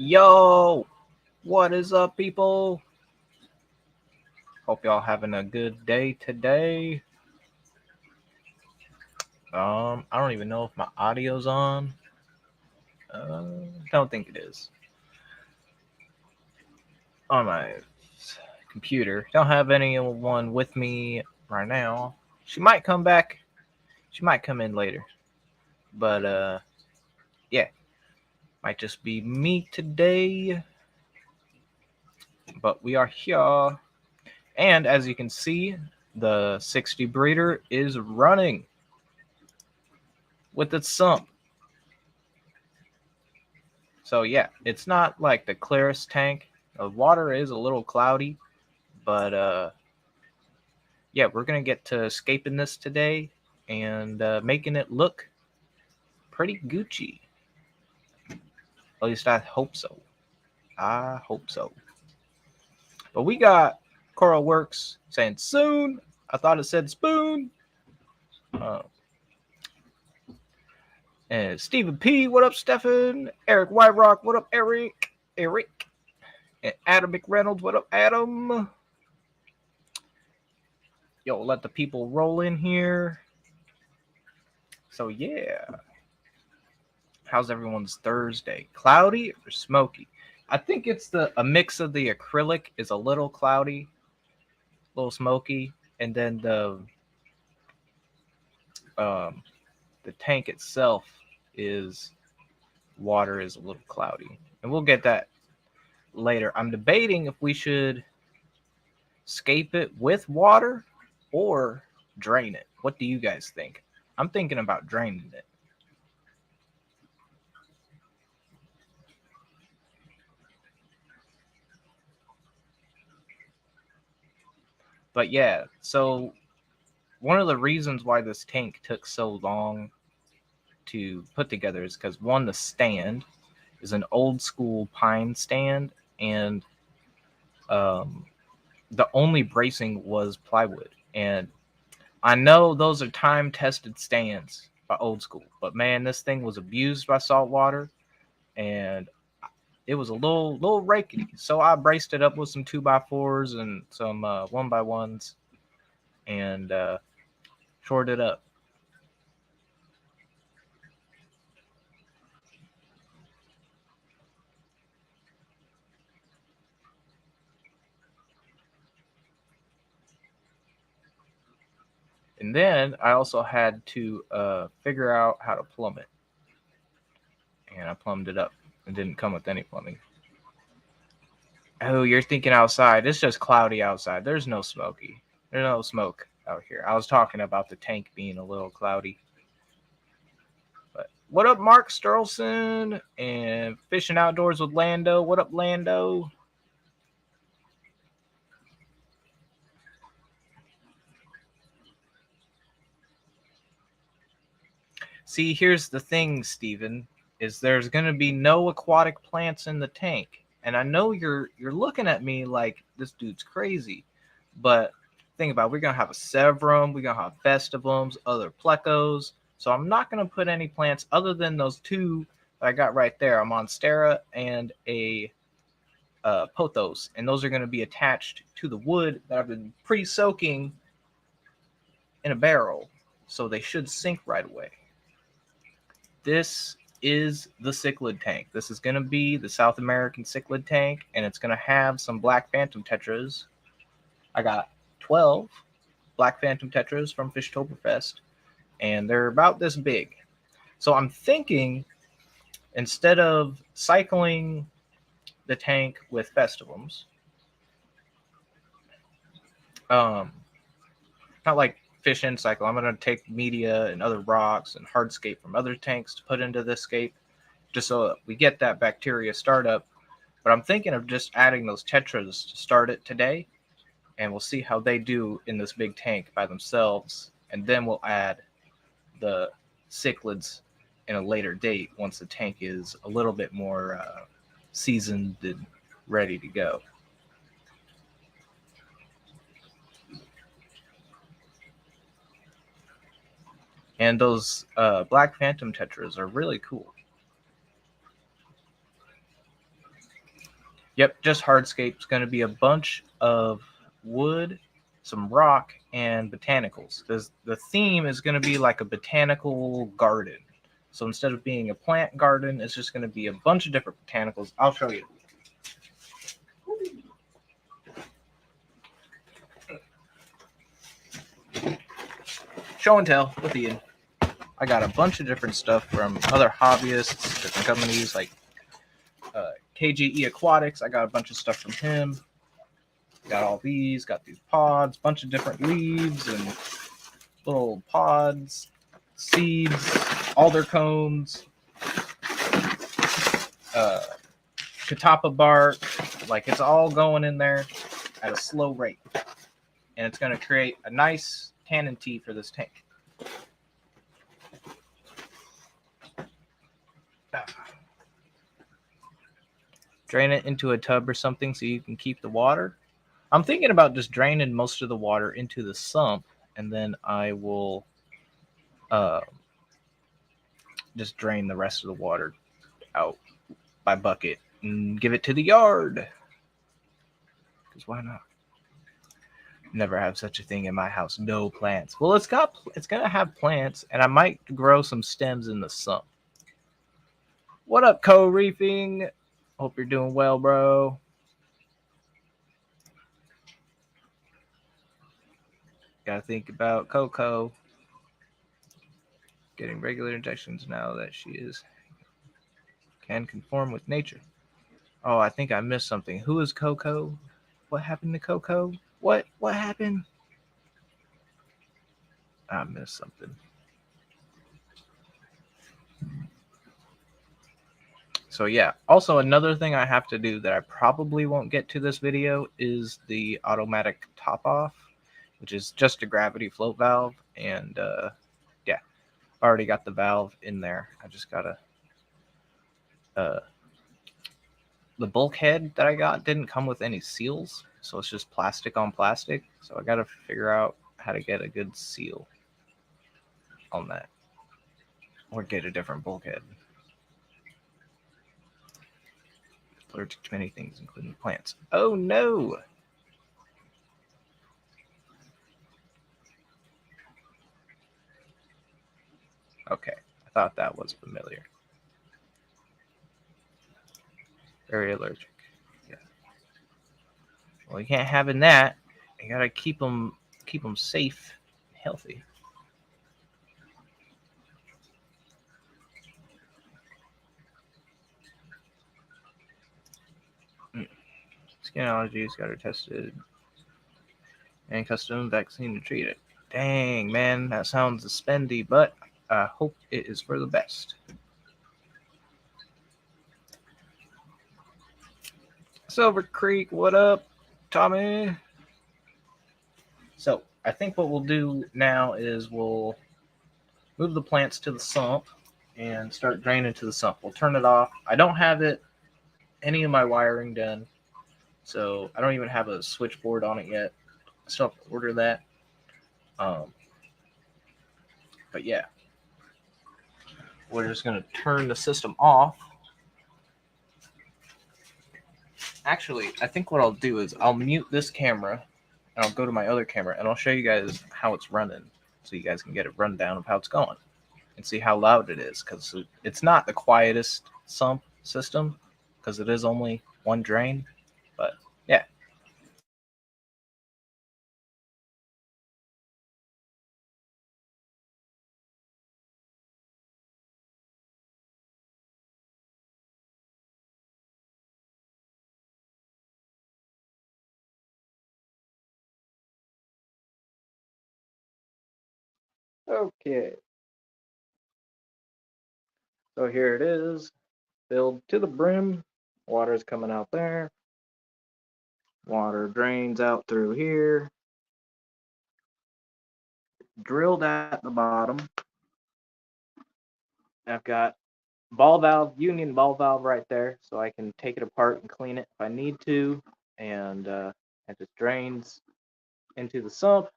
Yo, what is up, people? Hope y'all having a good day today. I don't even know if my audio's on. Don't think it is. On my computer. Don't have anyone with me right now. She might come back. She might come in later. But yeah, might just be me today. But we are here. And as you can see, the 60 breeder is running with its sump. So yeah, it's not like the clearest tank. The water is a little cloudy, but yeah, we're gonna get to scaping this today and making it look pretty Gucci. At least I hope so. I hope so. But we got Coral Works saying soon. I thought it said spoon. Uh, and Stephen P, what up, Stefan? Eric Whiterock, what up, Eric? Eric. And Adam McReynolds, what up, Adam? Yo, let the people roll in here. So yeah, how's everyone's Thursday? Cloudy or smoky? I think it's a mix of the acrylic is a little cloudy, a little smoky, and then um, the tank itself is water is a little cloudy, and we'll get that later. I'm debating if we should scape it with water or drain it. What do you guys think? I'm thinking about draining it. But yeah, so one of the reasons why this tank took so long to put together is because one, the stand is an old school pine stand, and um, the only bracing was plywood. And I know those are time tested stands by old school, but man, this thing was abused by salt water, and it was a little rackety. So I braced it up with some 2x4s and some 1x1s, and shored it up. And then I also had to figure out how to plumb it, and I plumbed it up. It didn't come with any plumbing. Oh, you're thinking outside. It's just cloudy outside. There's no smoky. There's no smoke out here. I was talking about the tank being a little cloudy. But what up, Mark Sterlson and Fishing Outdoors with Lando? What up, Lando? See, here's the thing, Steven, is there's gonna be no aquatic plants in the tank. And I know you're looking at me like this dude's crazy, but think about it, we're gonna have a severum, we're gonna have festivums, other plecos. So I'm not gonna put any plants other than those two that I got right there, a monstera and a pothos, and those are gonna be attached to the wood that I've been pre-soaking in a barrel, so they should sink right away. This is the cichlid tank. This is going to be the South American cichlid tank, and it's going to have some black phantom tetras. I got 12 black phantom tetras from Fishtoberfest, and they're about this big. So I'm thinking instead of cycling the tank with festivums, um, not like fish in cycle, I'm going to take media and other rocks and hardscape from other tanks to put into this scape just so that we get that bacteria startup. But I'm thinking of just adding those tetras to start it today, and we'll see how they do in this big tank by themselves, and then we'll add the cichlids in a later date once the tank is a little bit more seasoned and ready to go. And those black phantom tetras are really cool. Yep, just hardscape. It's going to be a bunch of wood, some rock, and botanicals. The theme is going to be like a botanical garden. So instead of being a plant garden, it's just going to be a bunch of different botanicals. I'll show you. Show and tell with Ian. I got a bunch of different stuff from other hobbyists, different companies like KGE Aquatics. I got a bunch of stuff from him. Got all these, got these pods, bunch of different leaves and little pods, seeds, alder cones, catappa bark. Like it's all going in there at a slow rate. And it's going to create a nice tannin tea for this tank. Drain it into a tub or something so you can keep the water. I'm thinking about just draining most of the water into the sump, and then I will just drain the rest of the water out by bucket and give it to the yard. Because why not? Never have such a thing in my house. No plants. Well, it's gonna have plants, and I might grow some stems in the sump. What up, co-reefing? Hope you're doing well, bro. Gotta think about Coco getting regular injections now that she can conform with nature. Oh, I think I missed something. Who is Coco? What happened to Coco? What happened? I missed something. So yeah, also another thing I have to do that I probably won't get to this video is the automatic top off, which is just a gravity float valve. And yeah, I already got the valve in there. I just gotta the bulkhead that I got didn't come with any seals, so it's just plastic on plastic. So I gotta figure out how to get a good seal on that, or get a different bulkhead. Allergic to many things, including plants. Oh no! Okay, I thought that was familiar. Very allergic. Yeah. Well, you can't have in that. You gotta keep them safe, and healthy. Skin allergies got her tested, and custom vaccine to treat it. Dang, man, that sounds spendy, but I hope it is for the best. Silver Creek, what up, Tommy? So I think what we'll do now is we'll move the plants to the sump and start draining to the sump. We'll turn it off. I don't have any of my wiring done, so I don't even have a switchboard on it yet. I still have to order that. But yeah, we're just gonna turn the system off. Actually, I think what I'll do is I'll mute this camera and I'll go to my other camera and I'll show you guys how it's running, so you guys can get a rundown of how it's going and see how loud it is, because it's not the quietest sump system because it is only one drain. But yeah. Okay. So here it is, filled to the brim. Water's coming out there. Water drains out through here. Drilled at the bottom. I've got ball valve, union ball valve right there, so I can take it apart and clean it if I need to. And it just drains into the sump.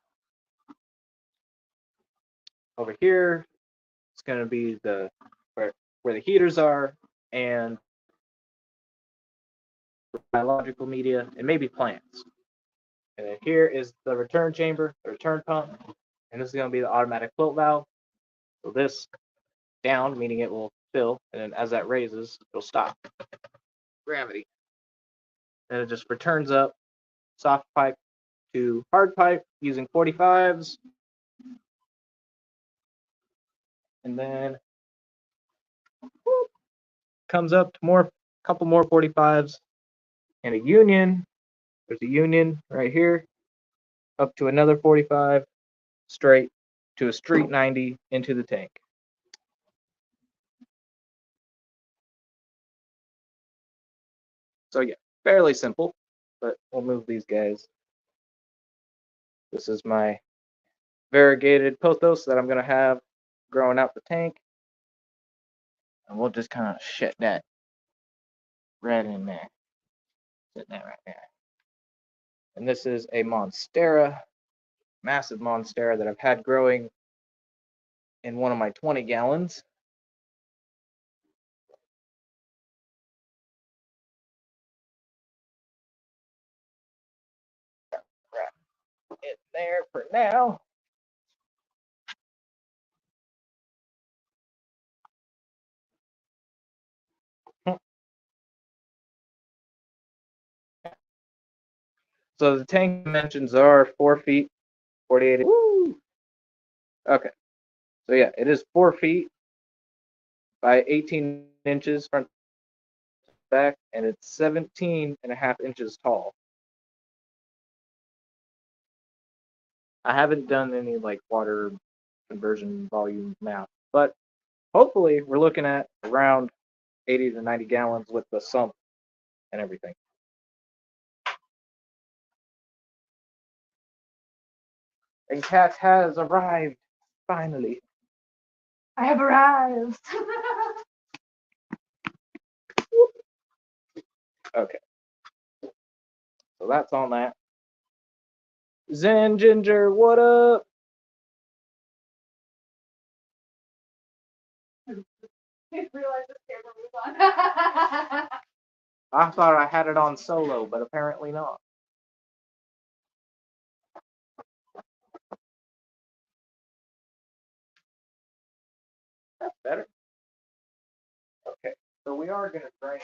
Over here, it's going to be where the heaters are, and biological media, and maybe plants. And then here is the return chamber, the return pump, and this is going to be the automatic float valve. So this down, meaning it will fill, and then as that raises, it'll stop. Gravity. And it just returns up soft pipe to hard pipe using 45s. And then whoop, comes up to more, couple more 45s and a union. There's a union right here, up to another 45 straight to a street 90 into the tank. So yeah, fairly simple, but we'll move these guys. This is my variegated pothos that I'm going to have growing out the tank. And we'll just kind of shut that right in there. Set that right there. And this is a Monstera, massive Monstera that I've had growing in one of my 20 gallons. Right in there for now. So the tank dimensions are 4 feet, 48. Woo! Okay. So yeah, it is 4 feet by 18 inches front to back, and it's 17.5 inches tall. I haven't done any like water conversion volume math, but hopefully we're looking at around 80 to 90 gallons with the sump and everything. And Cat has arrived, finally. I have arrived. Okay. So that's on that. Zen Ginger, what up? Didn't realize this camera was on. I thought I had it on solo, but apparently not. That's better. Okay, so we are going to drain.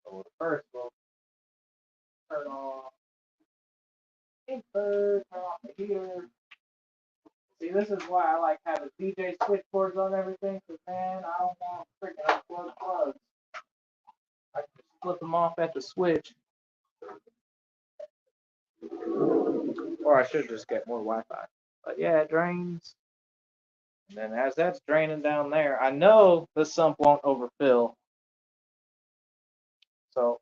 So first, we'll turn off inverter, turn off the heater. See, this is why I like having DJ switchboards on everything, because man, I don't want freaking unplugged plugs. I can just flip them off at the switch. Or I should just get more Wi-Fi. But yeah, it drains. And then as that's draining down there, I know the sump won't overfill. So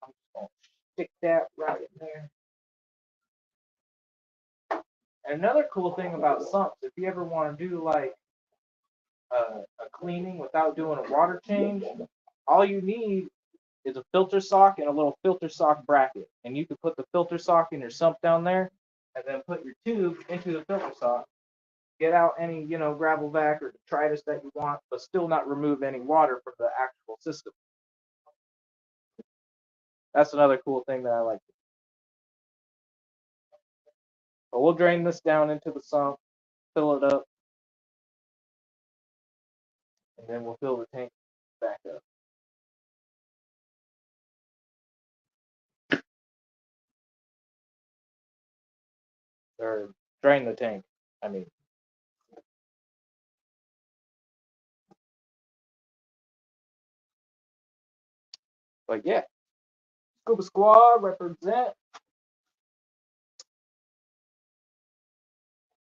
I'm just going to stick that right in there. And another cool thing about sumps, if you ever want to do like a cleaning without doing a water change, all you need is a filter sock and a little filter sock bracket. And you can put the filter sock in your sump down there and then put your tube into the filter sock. Get out any, gravel vac or detritus that you want, but still not remove any water from the actual system. That's another cool thing that I like. But we'll drain this down into the sump, fill it up, and then we'll fill the tank back up. Or drain the tank, I mean. But yeah, Scuba Squad represent.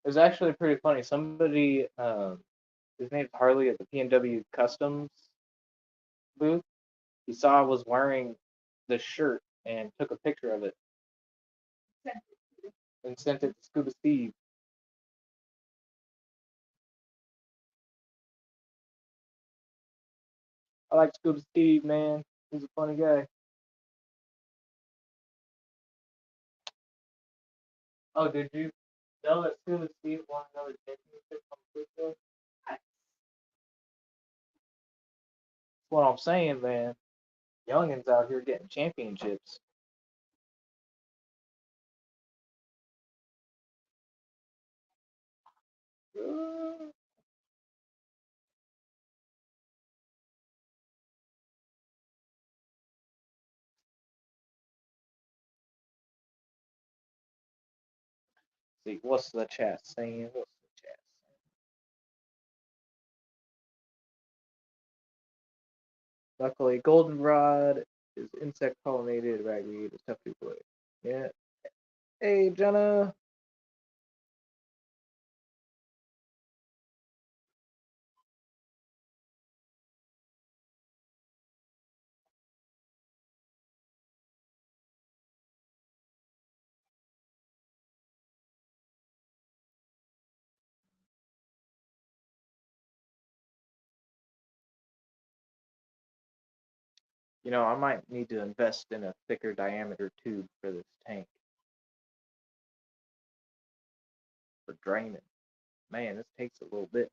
It was actually pretty funny. Somebody, his name's Harley at the PNW Customs booth. He saw I was wearing this shirt and took a picture of it and sent it to Scuba Steve. I like Scuba Steve, man. He's a funny guy. Oh, did you know as soon as Steve won another championship on Pluto? That's what I'm saying, man. Youngins out here getting championships. See, what's the chat saying? What's the chat saying? Luckily, goldenrod is insect pollinated, ragweed is tough to play. Yeah. Hey, Jenna. You know, I might need to invest in a thicker diameter tube for this tank for draining. Man, this takes a little bit.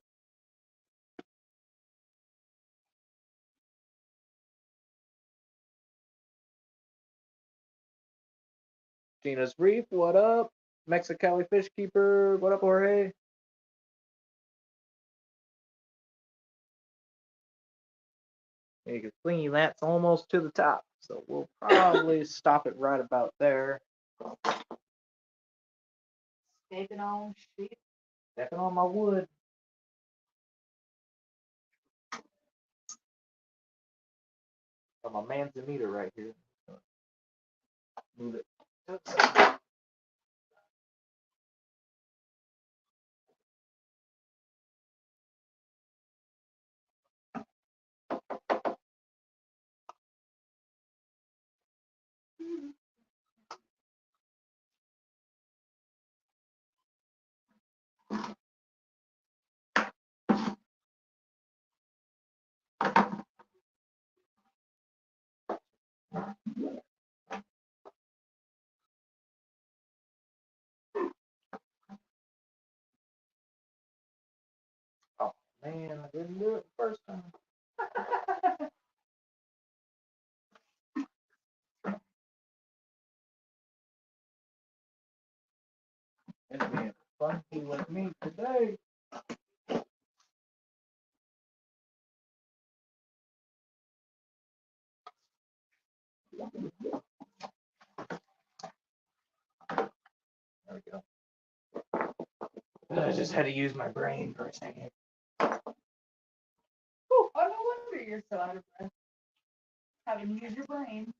Gina's Reef, what up? Mexicali Fish Keeper, what up, Jorge? You can clean that's almost to the top, so we'll probably stop it right about there. Stepping on shit. Stepping on my wood. Got my manzanita right here. Move it. Oh man, I didn't do it the first time. It's being funky with me today. There we go. I just had to use my brain for a second. Oh, no wonder you're so out of breath. Having to use your brain.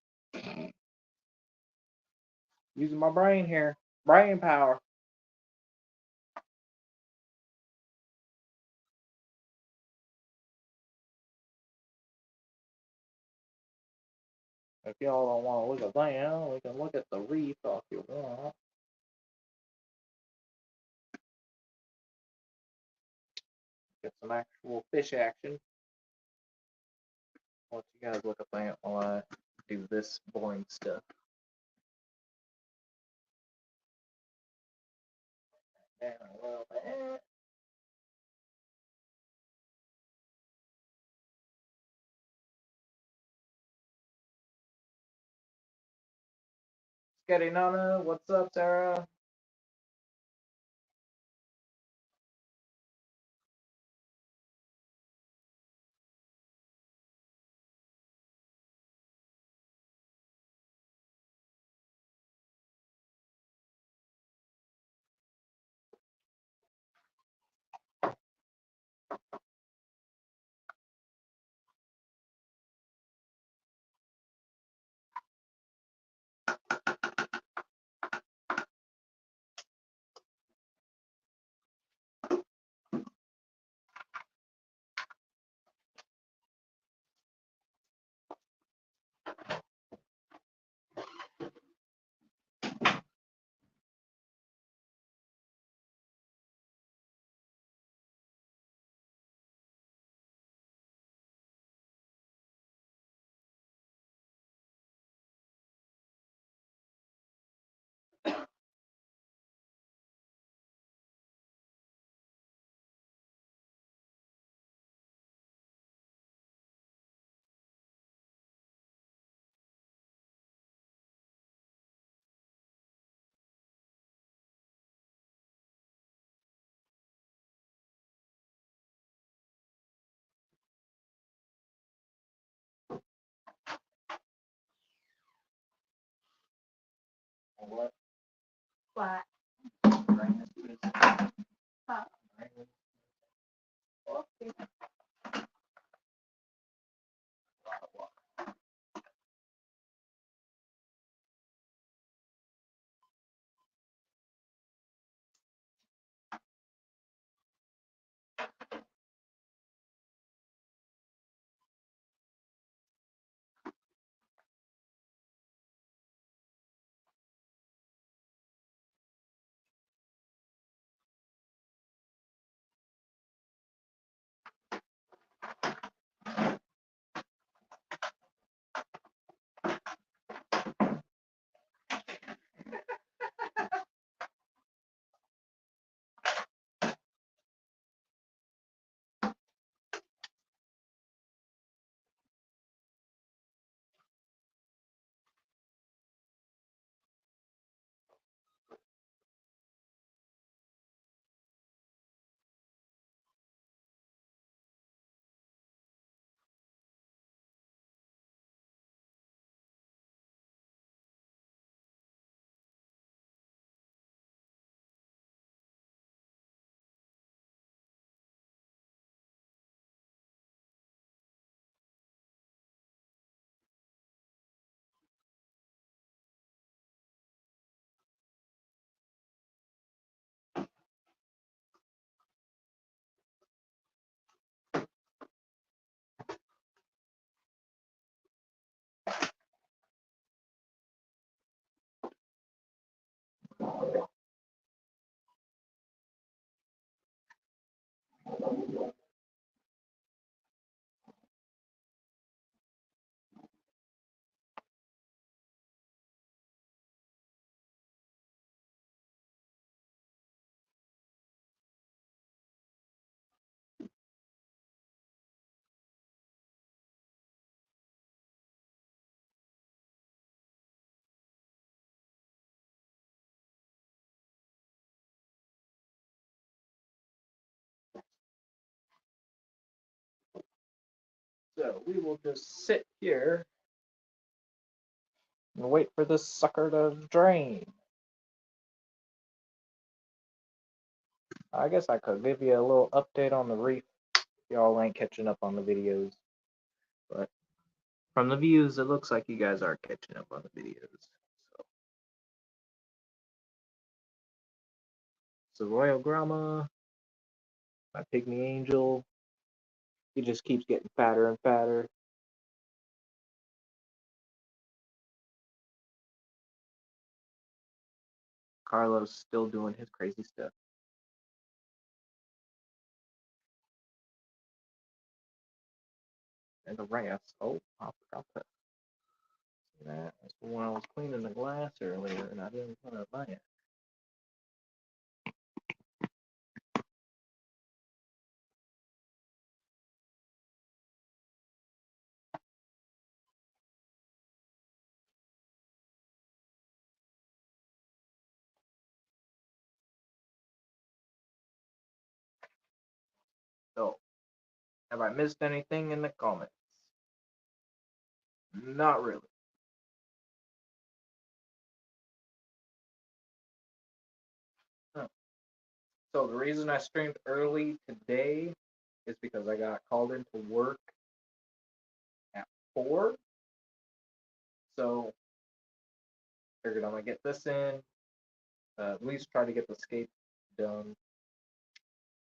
Using my brain here. Brain power. If y'all don't want to look at that, we can look at the reef if you want. Get some actual fish action. I'll let you guys look at that while I do this boring stuff. Down a little bit. Scotty Nana, what's up, Sarah? What? Flat. Drain is Huh? drain. Okay. So we will just sit here and wait for this sucker to drain. I guess I could give you a little update on the reef. Y'all ain't catching up on the videos, but from the views, it looks like you guys are catching up on the videos. So Royal Grandma, my pygmy angel, he just keeps getting fatter and fatter. Carlos still doing his crazy stuff. And the rafts. Oh, I forgot that. That's the one I was cleaning the glass earlier, and I didn't want to buy it. So, have I missed anything in the comments? Not really. Huh. So the reason I streamed early today is because I got called into work at 4. So figured I'm gonna get this in. At least try to get the scape done.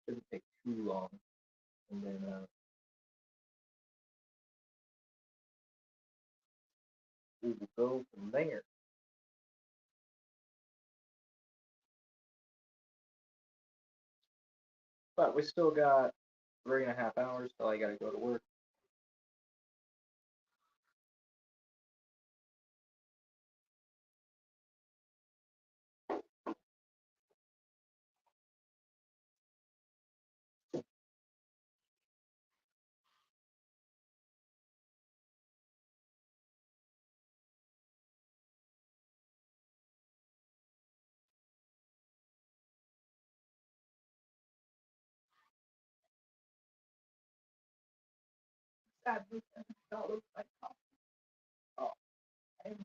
Shouldn't take too long. And then we will go from there. But we still got 3.5 hours till I gotta go to work. That looks like coffee. Oh. And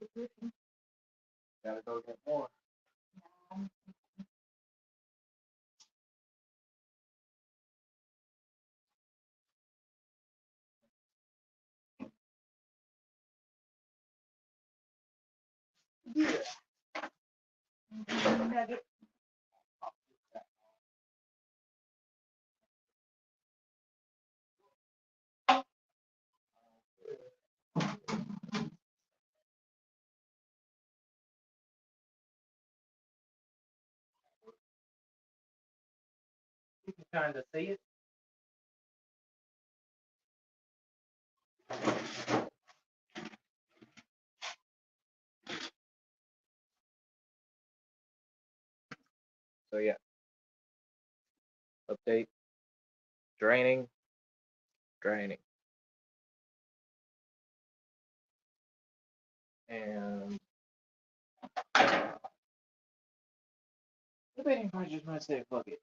the Gotta go get more. Yeah. Nugget. You can kind of see it. So yeah, update, draining, draining. And I think I just might say fuck it.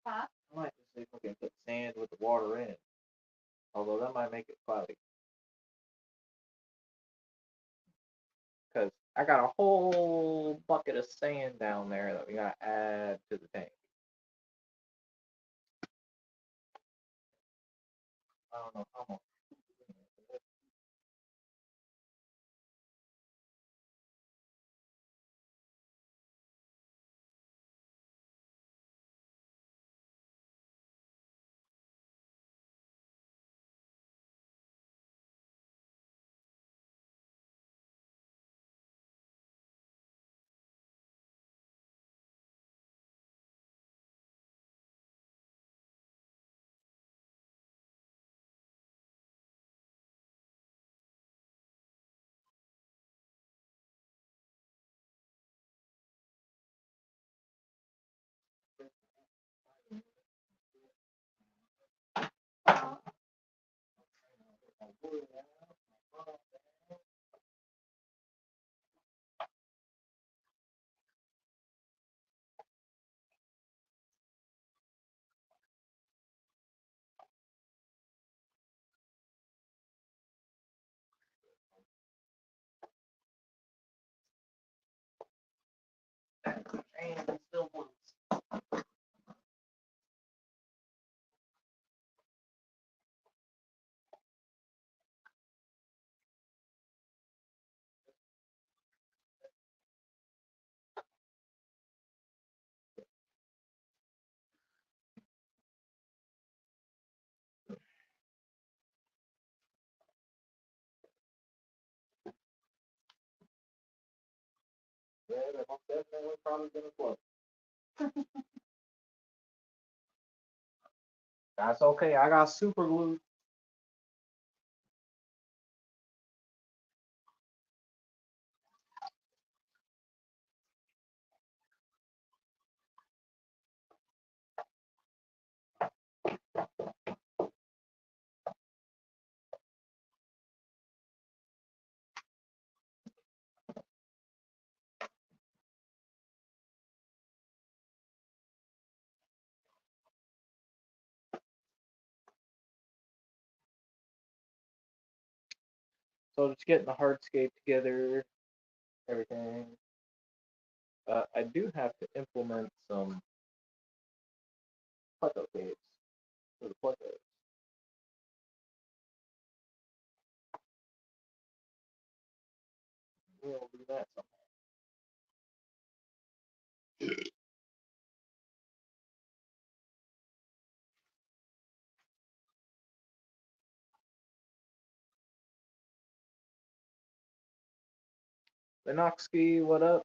Huh? I might just say fucking put sand with the water in it. Although that might make it cloudy. Because I got a whole bucket of sand down there that we gotta add to the tank. I don't know how much. And still blue. Yeah, they're most definitely probably gonna float. That's okay. I got super glue. So just getting the hardscape together, everything. I do have to implement some Pleco caves for the Plecos. We'll do that sometime. Linoxky, what up?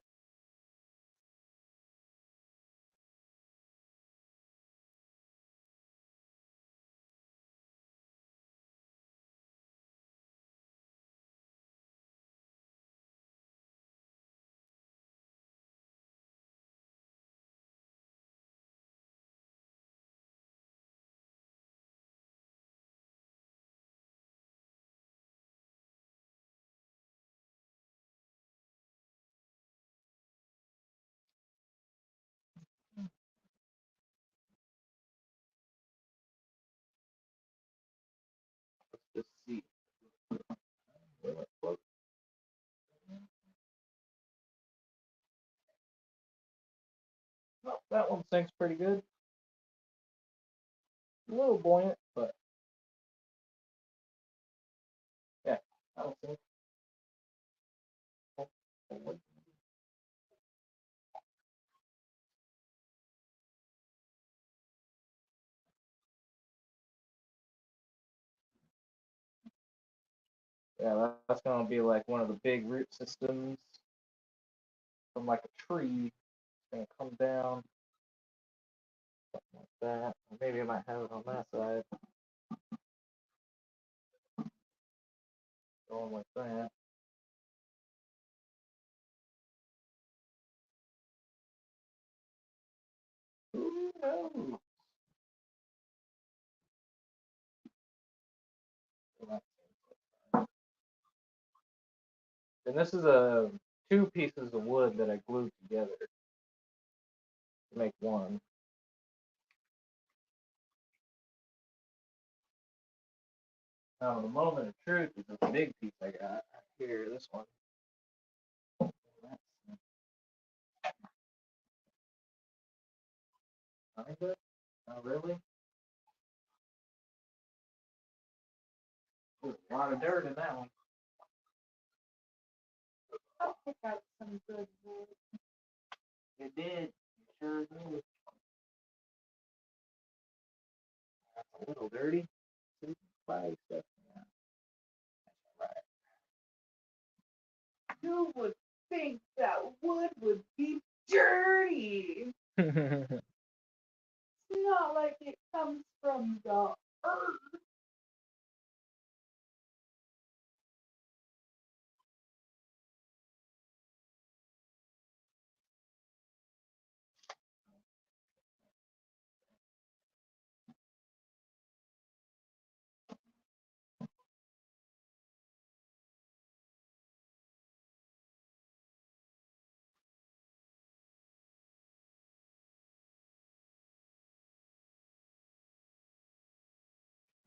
That one sinks pretty good. A little buoyant, but yeah, that'll sink. Yeah, that's gonna be like one of the big root systems from like a tree. It's gonna come down, something like that. Or maybe I might have it on that side, going like that. Who knows? And this is two pieces of wood that I glued together to make one. Now, the moment of truth is this big piece I got here, this one. Kind of? Not really. There's a lot of dirt in that one. I'll pick out some good wood. It did. It sure did. That's a little dirty. Flag stuff. Yeah. That's Who would think that wood would be dirty? all right. It's not like it comes from the earth.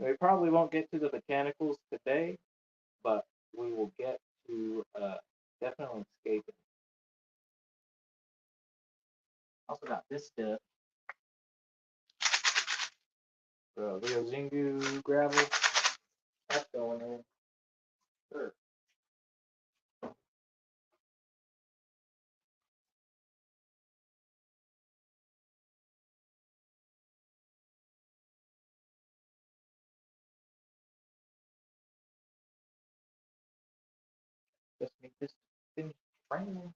We probably won't get to the mechanicals today, but we will get to definitely scaping. Also got this stuff. Rio Zingu gravel. That's going in. Sure. Just make this thing frame.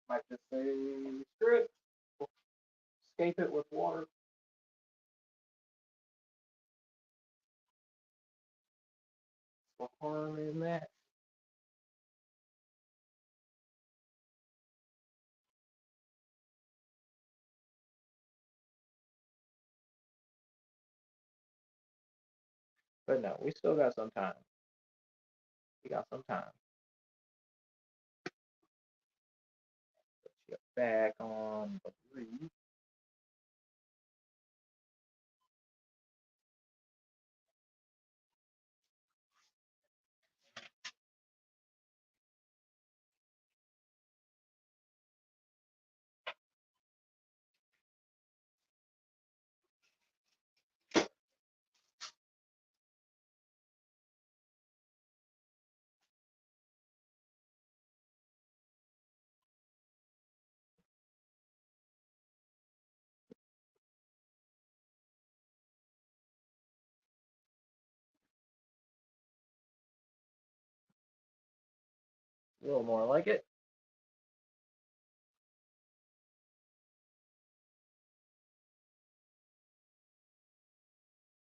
Might just say screw it. Scape it with water. What harm in that? But no, we still got some time. We got some time. Put you back on the reef. A little more like it.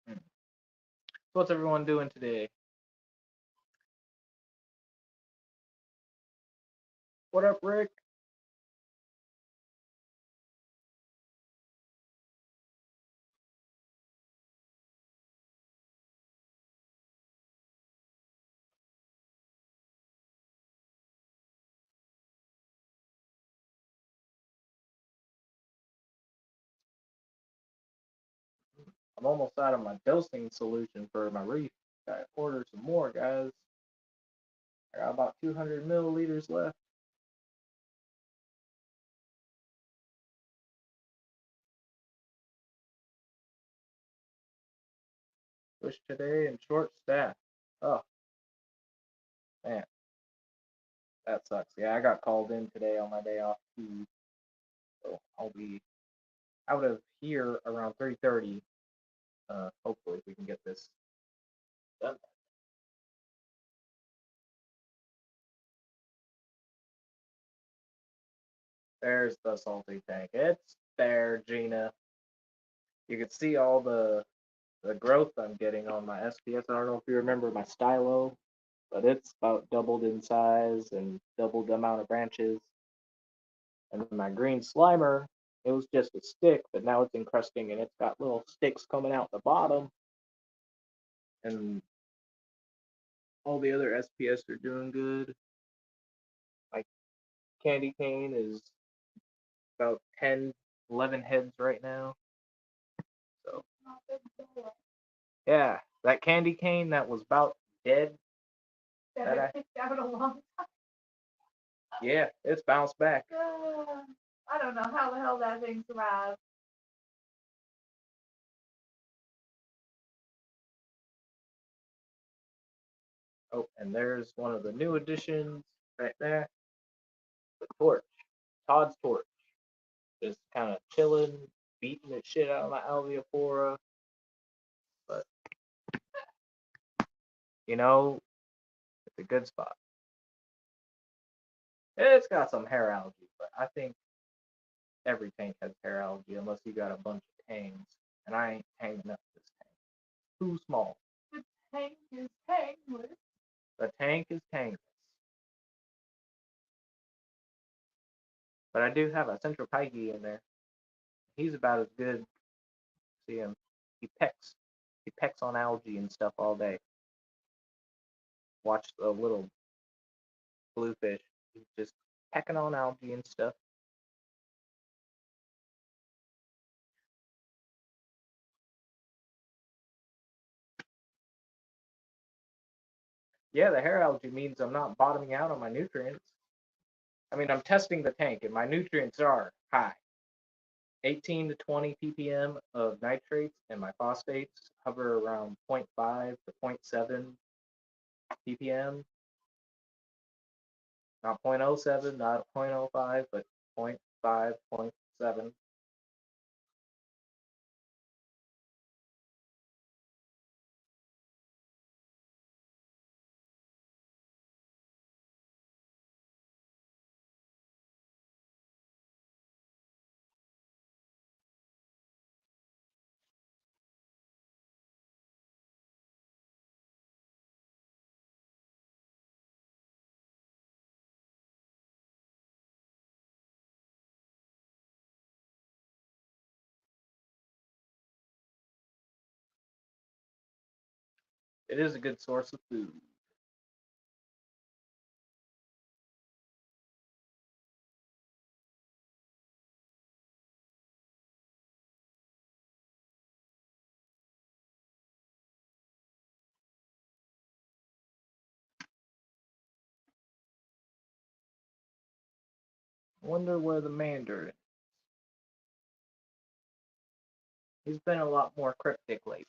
So what's everyone doing today? What up, Rick? I'm almost out of my dosing solution for my reef. Gotta order some more, guys. I got about 200 milliliters left. Wish today and short staff. Oh, man, that sucks. Yeah, I got called in today on my day off too. So I'll be out of here around 3:30. Hopefully we can get this done. There's the salty tank. It's there, Gina. You can see all the growth I'm getting on my SPS. I don't know if you remember my stylo, but it's about doubled in size and doubled the amount of branches. And then my green slimer, it was just a stick, but now it's encrusting and it's got little sticks coming out the bottom. And all the other SPS are doing good. My candy cane is about 10, 11 heads right now. So yeah, that candy cane that was about dead. That I picked out a long time. Yeah, it's bounced back. I don't know how the hell that thing survived. Oh, and there's one of the new additions right there. The torch. Todd's torch. Just kind of chilling, beating the shit out of my alveophora. But, you know, it's a good spot. It's got some hair algae, but I think every tank has hair algae unless you got a bunch of tangs. And I ain't hanging up this tank. Too small. The tank is tangless. The tank is tangless. But I do have a central pike in there. He's about as good. See him. He pecks. He pecks on algae and stuff all day. Watch the little bluefish. He's just pecking on algae and stuff. Yeah, the hair algae means I'm not bottoming out on my nutrients. I mean, I'm testing the tank, and my nutrients are high. 18 to 20 ppm of nitrates, and my phosphates hover around 0.5 to 0.7 ppm. Not 0.07, not 0.05, but 0.5, 0.7. It is a good source of food. Wonder where the Mandarin. He's been a lot more cryptic lately.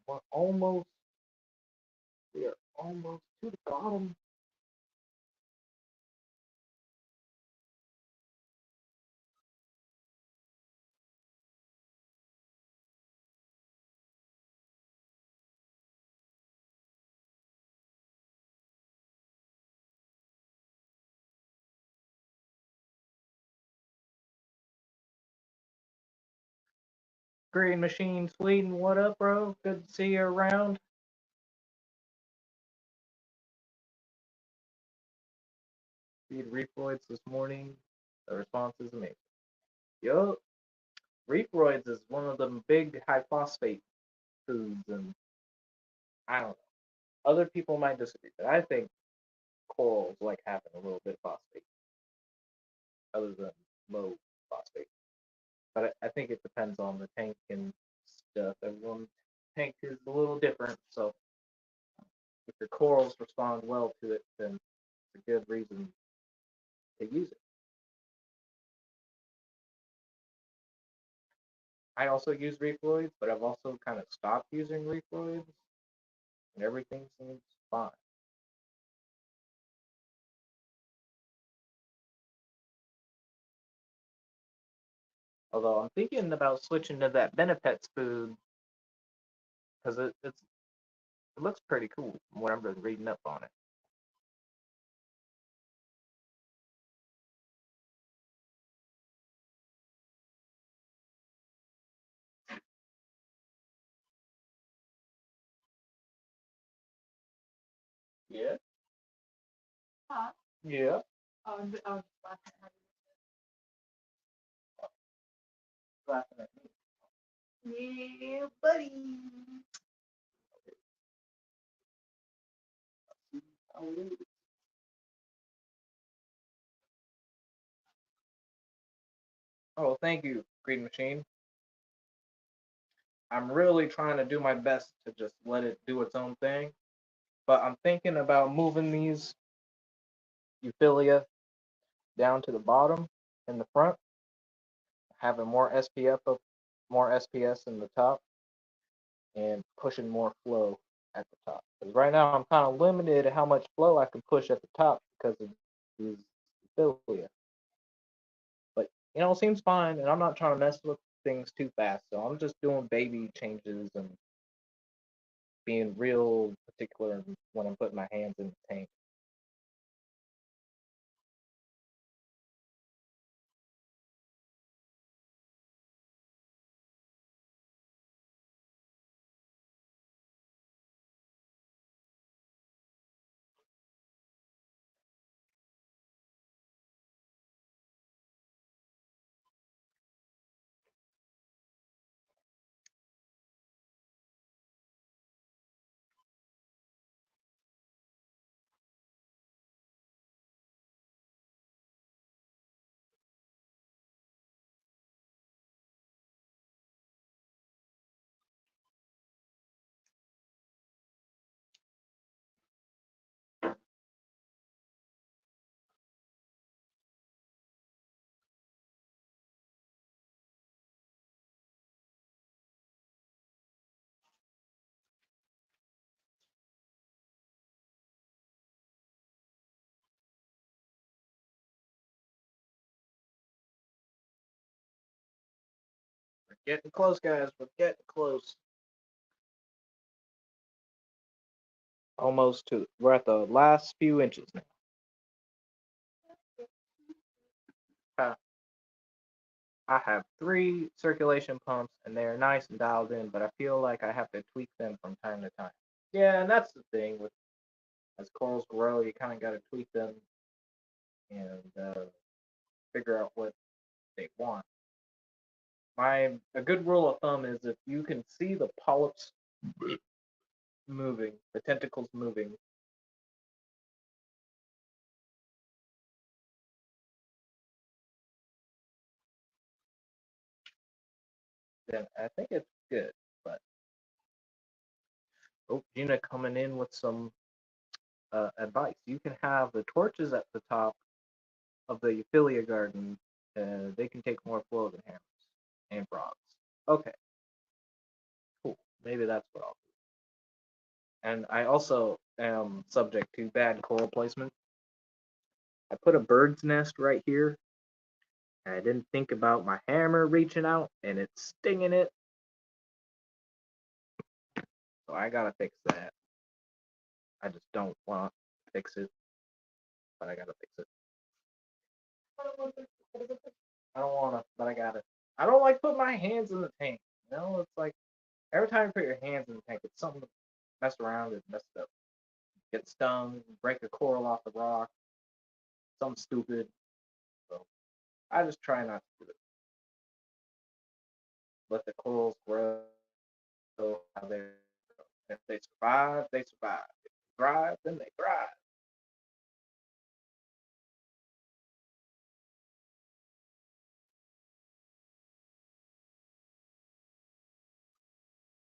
We're almost, we are almost to the bottom. Green Machine Sweden, what up, bro? Good to see you around. feed Reefroids this morning. The response is amazing. Yo, Reefroids is one of them big high phosphate foods, and I don't know. Other people might disagree, but I think corals like having a little bit of phosphate, other than low phosphate. But I think it depends on the tank and stuff. Everyone's tank is a little different, so if your corals respond well to it, then it's a good reason to use it. I also use Reefloids, but I've also kind of stopped using Reefloids, and everything seems fine. Although I'm thinking about switching to that Benefits food because it looks pretty cool from what I've been reading up on it. Yeah. Huh? Yeah. I was laughing at Laughing at you. Yeah, buddy. me. Oh, thank you, Green Machine. I'm really trying to do my best to just let it do its own thing, but I'm thinking about moving these Euphilia down to the bottom in the front, having more SPF up, more SPS in the top, and pushing more flow at the top. Because right now I'm kind of limited to how much flow I can push at the top because of these Euphilia. But it seems fine, and I'm not trying to mess with things too fast, so I'm just doing baby changes and being real particular when I'm putting my hands in the tank. We're getting close, guys. We're getting close. Almost to. We're at the last few inches now. I have 3 circulation pumps, and they're nice and dialed in, but I feel like I have to tweak them from time to time. Yeah, and that's the thing with as corals grow, you kind of got to tweak them and figure out what they want. A good rule of thumb is if you can see the polyps moving, the tentacles moving, then I think it's good. But Gina coming in with some advice. You can have the torches at the top of the Euphilia garden. They can take more flow than hammers and frogs. Okay, cool. Maybe that's what I'll do. And I also am subject to bad coral placement. I put a bird's nest right here, and I didn't think about my hammer reaching out and it's stinging it. So I gotta fix that. I just don't want to fix it, but I gotta fix it. I don't wanna, but I gotta. I don't like putting my hands in the tank. It's like every time you put your hands in the tank, it's something to mess around and mess it up. Get stung, break a coral off the rock. something stupid. So I just try not to do it. Let the corals grow how they grow. If they survive, they survive. If they thrive, then they thrive.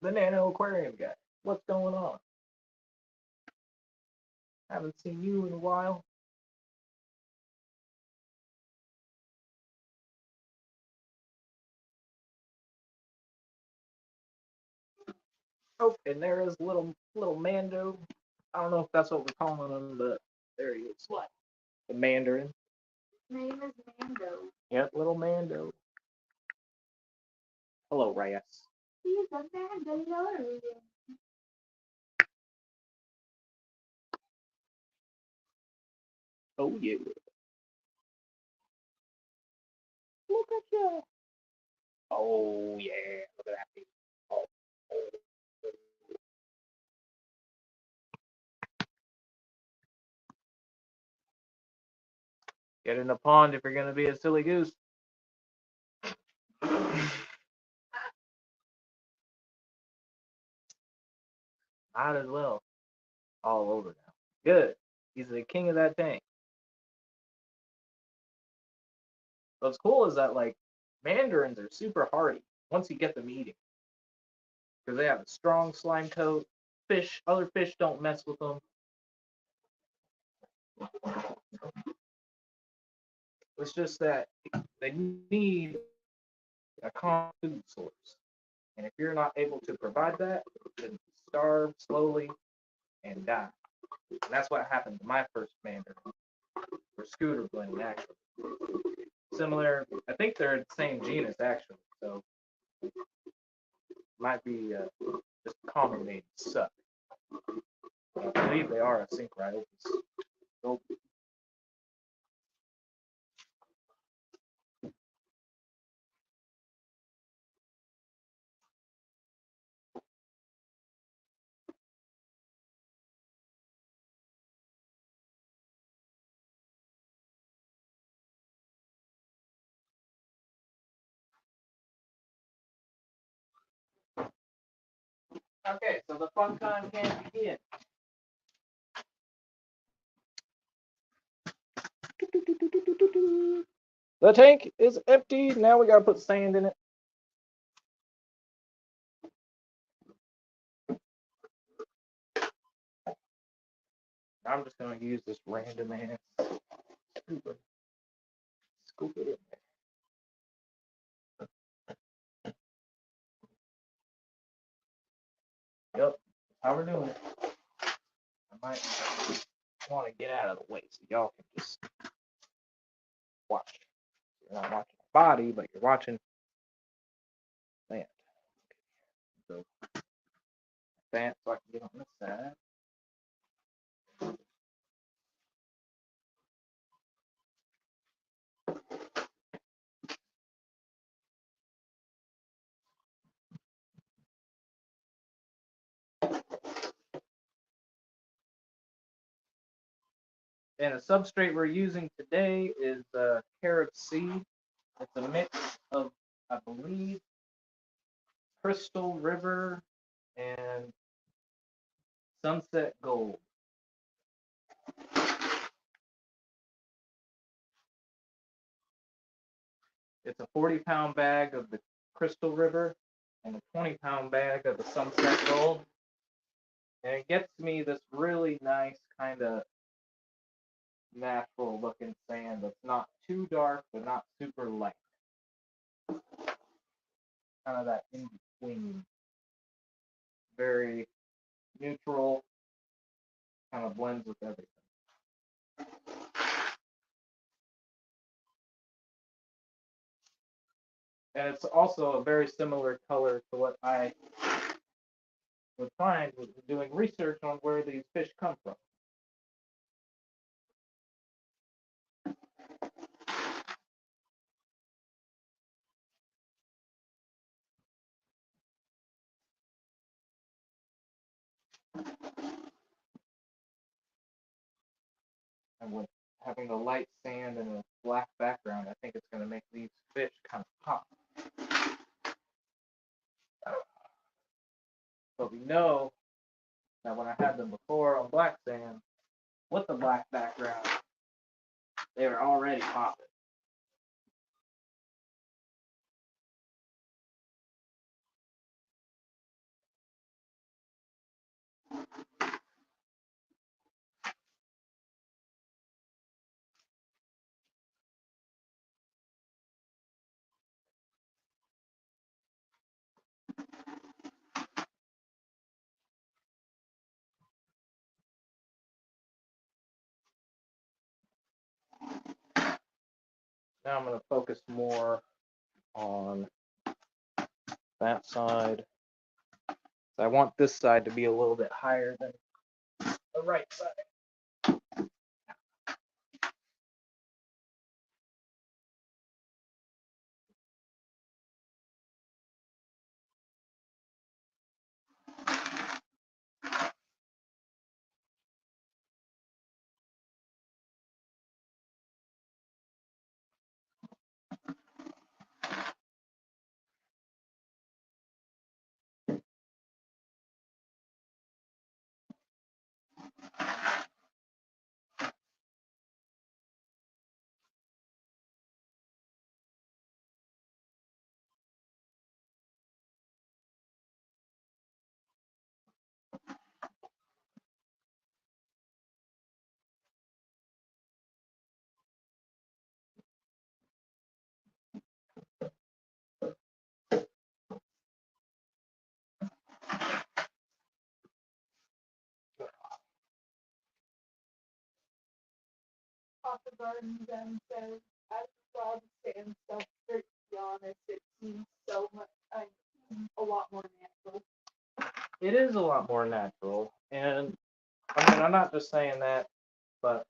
The Nano Aquarium guy, what's going on? Haven't seen you in a while. Oh, and there is little Mando. I don't know if that's what we're calling him, but there he is. What? The Mandarin. His name is Mando. Yep, little Mando. Hello, Reyes. He's a Mandalorian. Oh yeah. Look at you. Oh yeah. Look at that baby. Oh. Get in the pond if you're gonna be a silly goose. Might as well. All over now. Good. He's the king of that tank. What's cool is that like mandarins are super hardy once you get them eating. Because they have a strong slime coat. Other fish don't mess with them. It's just that they need a common food source. And if you're not able to provide that, then starve slowly and die. And that's what happened to my first mandarin, or scooter blending actually. Similar, I think they're the same genus actually, so might be just a common name, suck. I believe they are a synchriopus. So, okay, so the fun time can begin. The tank is empty. Now we gotta put sand in it. I'm just gonna use this random ass scoop it in there. Yep, how we're doing it. I might want to get out of the way so y'all can just watch. You're not watching the body, but you're watching that. So that so I can get on this side. And the substrate we're using today is carrot seed. It's a mix of, I believe, Crystal River and Sunset Gold. It's a 40-pound bag of the Crystal River and a 20-pound bag of the Sunset Gold. And it gets me this really nice kind of natural looking sand that's not too dark but not super light. Kind of that in between. Very neutral, kind of blends with everything. And it's also a very similar color to what I would find with doing research on where these fish come from. And with having a light sand and a black background, I think it's going to make these fish kind of pop. But we know that when I had them before on black sand, with the black background, they were already popping. Now I'm going to focus more on that side. I want this side to be a little bit higher than the right side. Papa Garden then says, as well the sand substrate, to be honest, it seems so much, a lot more natural. It is a lot more natural, and I mean, I'm not just saying that, but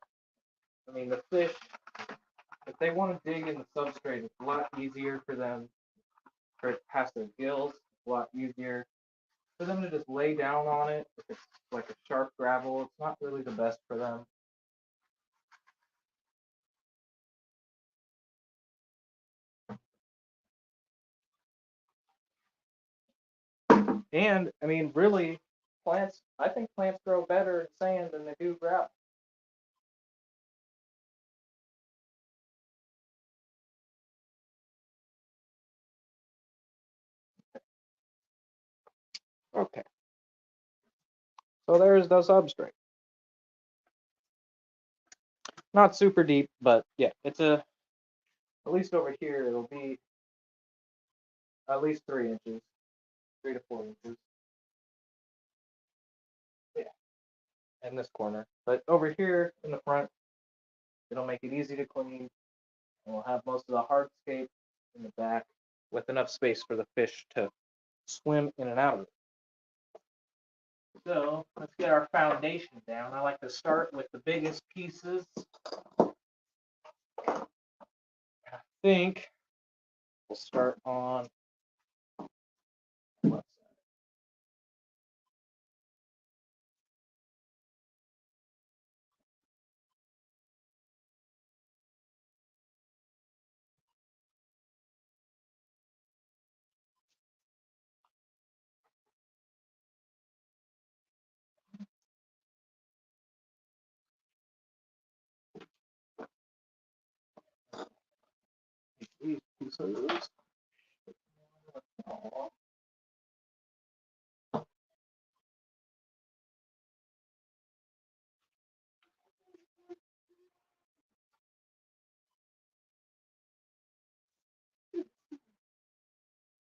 I mean, the fish, if they want to dig in the substrate, it's a lot easier for them, for it past their gills, it's a lot easier for them to just lay down on it. If it's like a sharp gravel, it's not really the best for them. And I mean, really, I think plants grow better in sand than they do gravel. Okay. So there's the substrate. Not super deep, but yeah, it's at least over here, it'll be at least 3 inches, 3 to 4 inches. Yeah, in this corner. But over here in the front, it'll make it easy to clean. And we'll have most of the hardscape in the back with enough space for the fish to swim in and out of it. So let's get our foundation down. I like to start with the biggest pieces. I think we'll start on the left side. These pieces.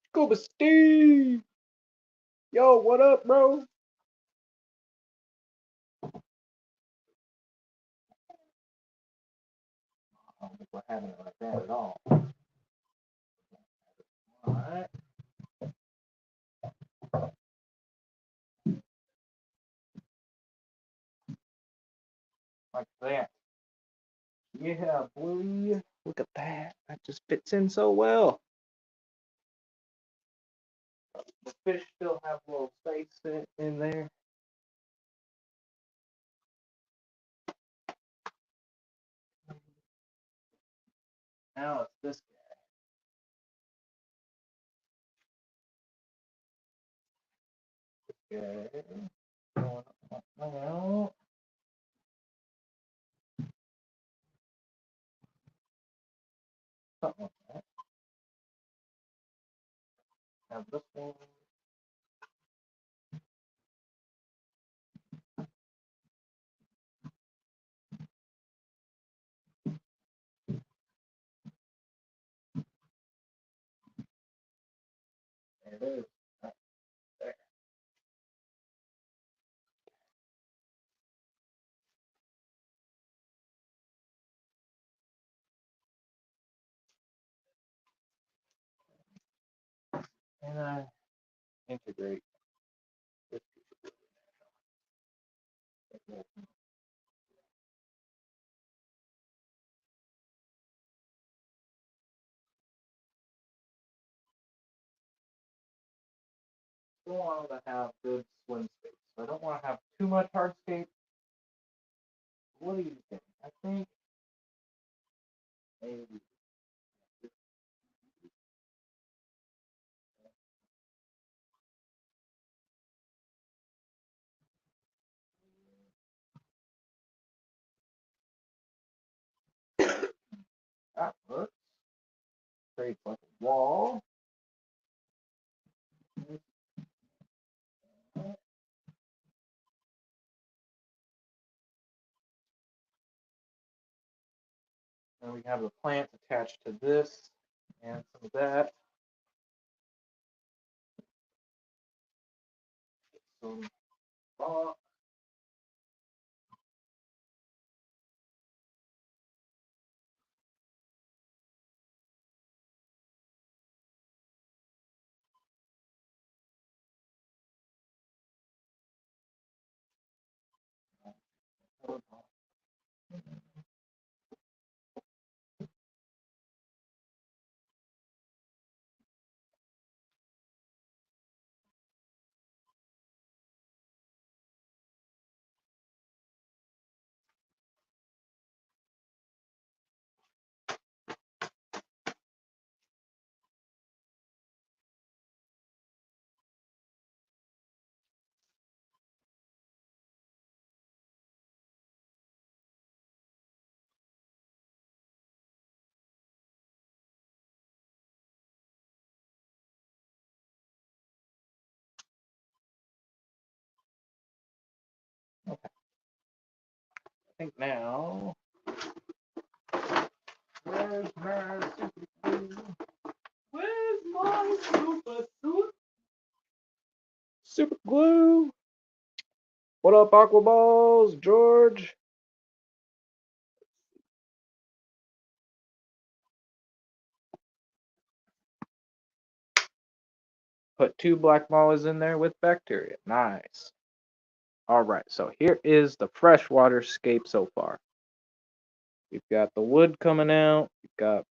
Scuba Steve! Yo, what up, bro? I don't think we're having it like that at all. Alright. Like that. Yeah, boy. Look at that. That just fits in so well. The fish still have a little space in there. Now it's this guy. Okay. Going up now. Something like that. Have this one. There it is. Right there. And I integrate this piece of wood. Still want to have good swim space. So I don't want to have too much hardscape. What do you think? I think maybe that works. Creates like a wall. And we have the plants attached to this and some of that. Some rock. Okay. I think now. Where's my super glue? Where's my super suit? Super glue. What up, Aqua Balls? George? Put 2 black mollies in there with bacteria. Nice. All right, so here is the freshwater scape so far. We've got the wood coming out. We've got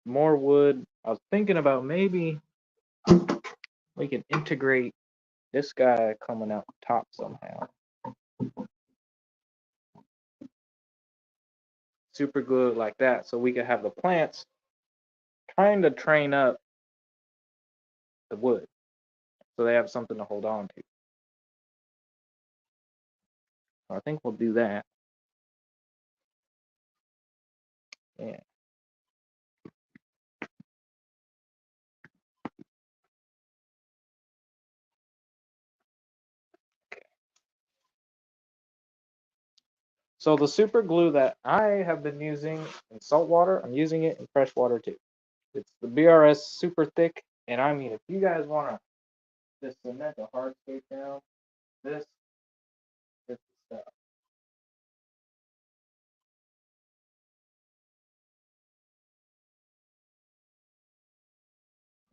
more wood. I was thinking about maybe we can integrate this guy coming out the top somehow. Super glue it like that so we could have the plants trying to train up the wood so they have something to hold on to. So I think we'll do that. Yeah. So the super glue that I have been using in salt water, I'm using it in fresh water too. It's the BRS super thick, and I mean, if you guys want to just cement a hardscape down, this is the stuff.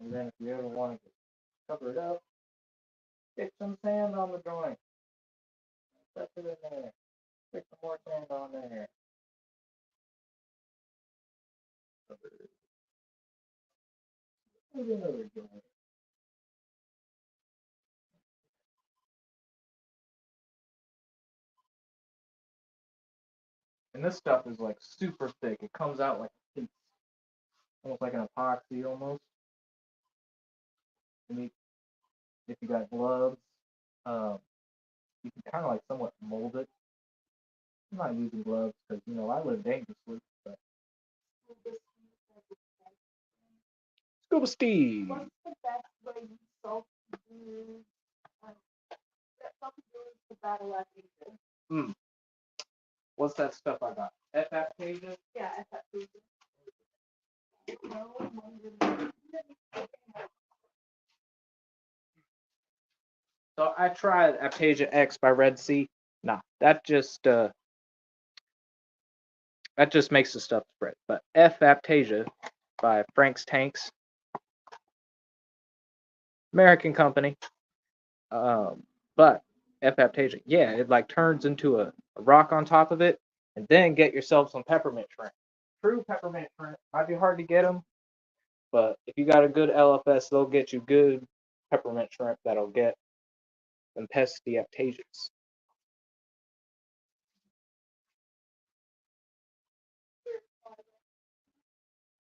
And then if you ever want to cover it up, stick some sand on the joint. Set it in there. Stick some more sand on there. Cover it. Put another joint. And this stuff is like super thick. It comes out like a piece. almost like an epoxy almost. And if you got gloves, um, you can kind of like somewhat mold it. I'm not using gloves because I live dangerously. But Scuba Steve. What's the best way you solve the that something to battle at Asia? What's that stuff I got? FF pages? Yeah, at that Asia. No, So I tried Aptasia X by Red Sea. Nah, that just makes the stuff spread. But F Aptasia by Frank's Tanks, American company. But F Aptasia, yeah, it like turns into a rock on top of it, and then get yourself some peppermint shrimp. True peppermint shrimp might be hard to get them, but if you got a good LFS, they'll get you good peppermint shrimp that'll get them pesky Aptasias.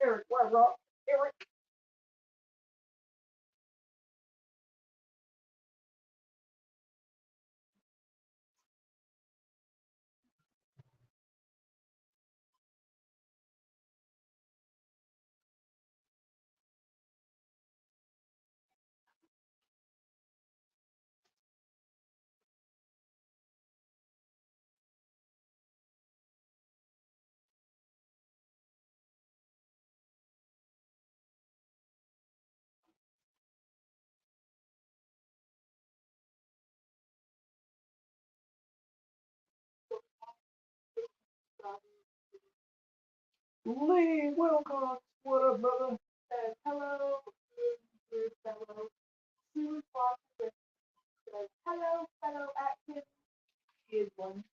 Eric, what rock? Eric. Lee Wilcox, what up, brother? Hello, dear fellow. Sue Foster says, hello, fellow Atkins. He is one.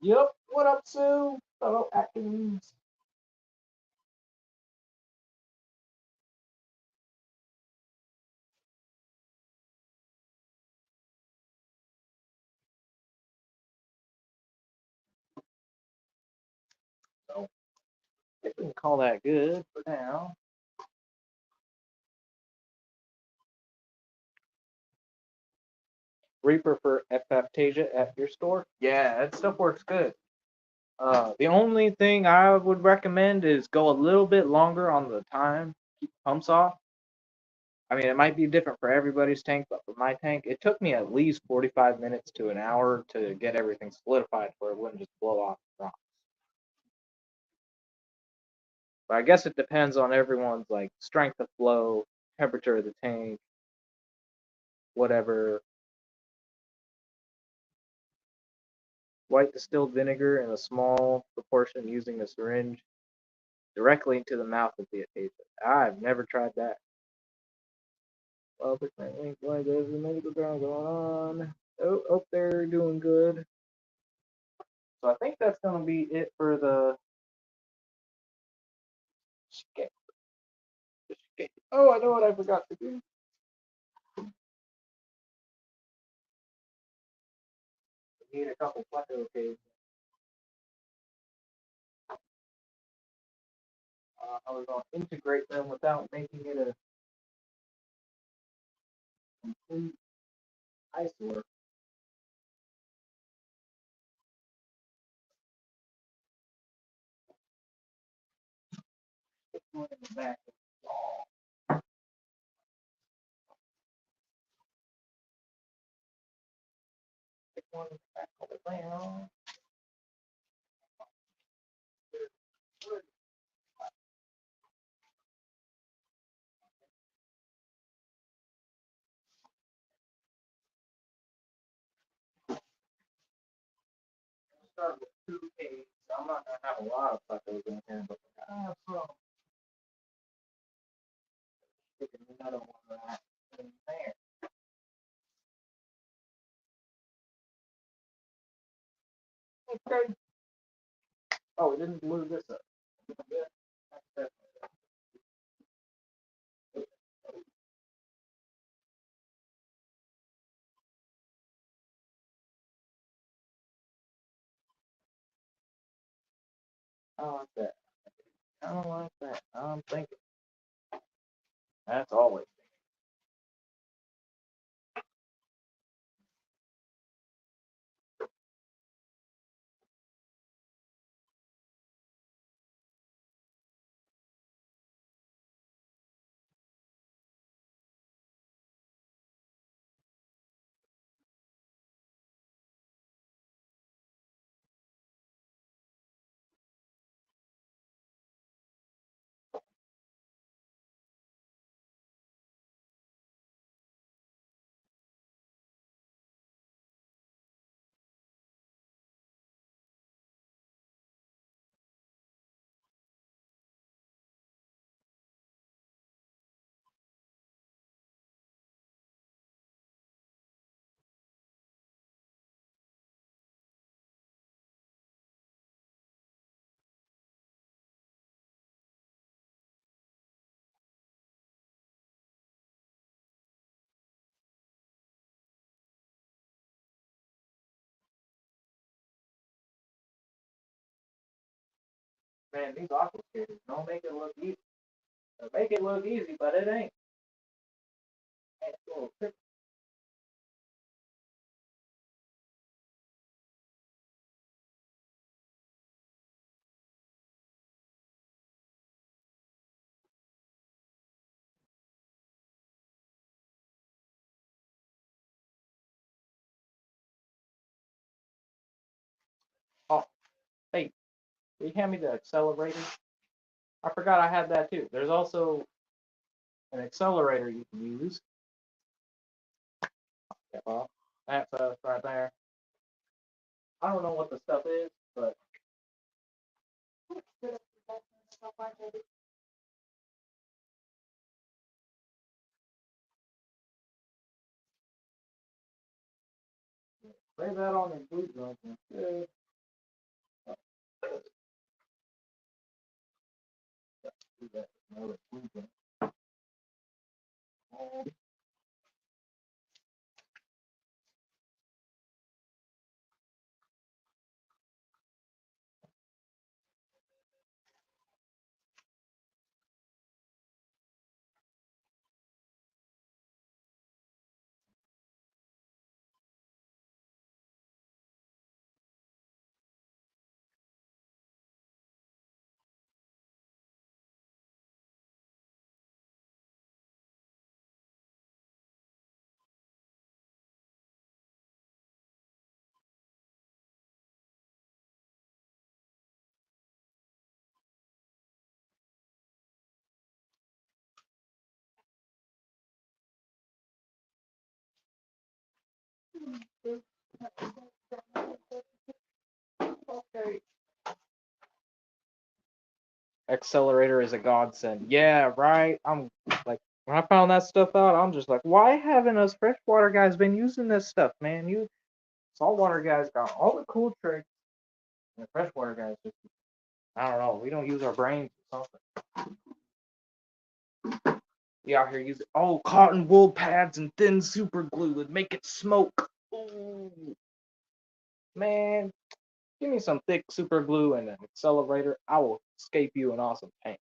Yep, what up, Sue? Fellow Atkins. So, I think we can call that good for now. Reaper for Aptasia at your store? Yeah, that stuff works good. The only thing I would recommend is go a little bit longer on the time, keep the pumps off. I mean, it might be different for everybody's tank, but for my tank, it took me at least 45 minutes to an hour to get everything solidified where it wouldn't just blow off the rocks. But I guess it depends on everyone's like strength of flow, temperature of the tank, whatever. White distilled vinegar in a small proportion using a syringe directly into the mouth of the Aptasia. I've never tried that. Well, there's a medical ground going on. Oh, they're doing good. So I think that's going to be it for the scape. Oh, I know what I forgot to do. I need a couple plateau caves. I was going to integrate them without making it a complete eyesore. Stick one in the back of the wall. Stick one in the back of the wall. Start with 2 caves. I'm not going to have a lot of plateaus in here, but I have some. Sticking another one right in there. Okay. Oh, we didn't glue this up. I don't like that. I don't like that. I'm thinking. That's always. Man, these aqua skaters don't make it look easy. They make it look easy, but it ain't. Ain't a little tricky. Oh, hey, will you hand me the accelerator? I forgot I had that too. There's also an accelerator you can use. Yeah, well, that's right there. I don't know what the stuff is, but lay that on the glue gun. Good. Do that with another glue gun. Okay. Accelerator is a godsend. Yeah, right. I'm like, when I found that stuff out, I'm just like, why haven't us freshwater guys been using this stuff, man? You saltwater guys got all the cool tricks, and the freshwater guys just, I don't know, we don't use our brains or something. We out here using cotton wool pads and thin super glue and make it smoke. Ooh, man, give me some thick super glue and an accelerator. I will scape you an awesome tank.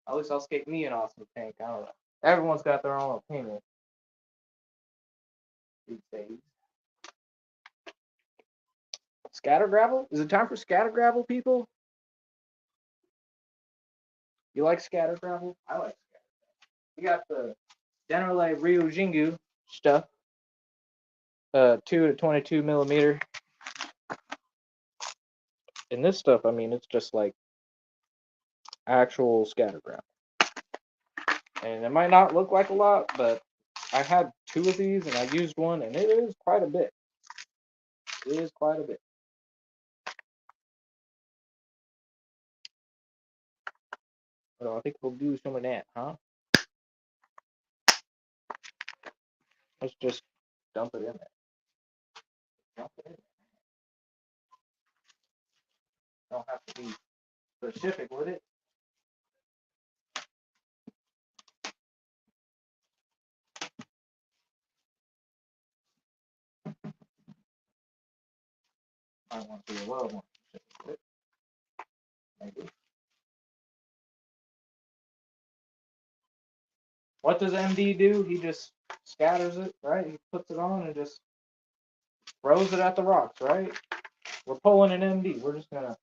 At least I'll scape me an awesome tank. I don't know. Everyone's got their own opinion these days. Scatter gravel? Is it time for scatter gravel, people? You like scatter gravel? I like scatter gravel. You got the Denrale Ryujingu stuff, 2 to 22 millimeter. And this stuff, I mean, it's just like actual scatter gravel. And it might not look like a lot, but I had 2 of these and I used one, and it is quite a bit. It is quite a bit. So I think we'll do some of that, huh? Let's just dump it in there. Dump it in there. Don't have to be specific with it. I want to be a little more specific with it. Maybe. what does MD do? He just scatters it, right? He puts it on and just throws it at the rocks, right? We're pulling an MD. We're just gonna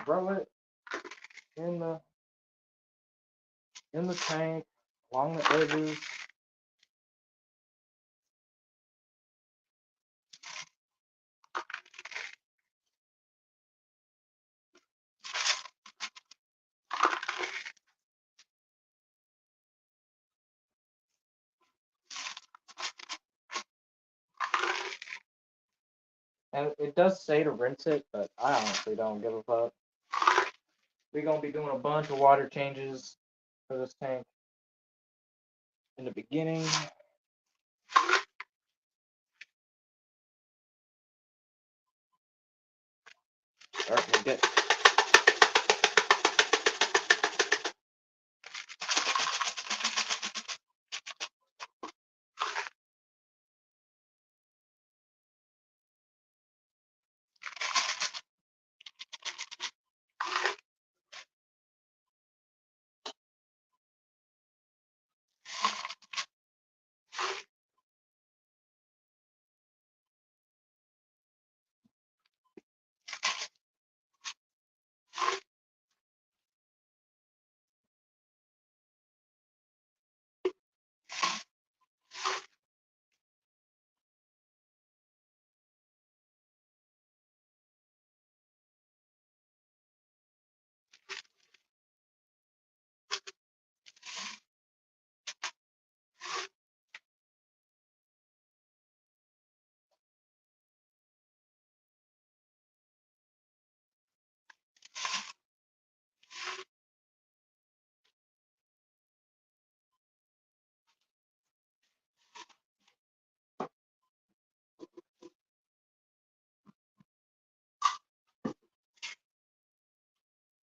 throw it in the tank along the edges. And it does say to rinse it, but I honestly don't give a fuck. We're gonna be doing a bunch of water changes for this tank in the beginning. Starting to get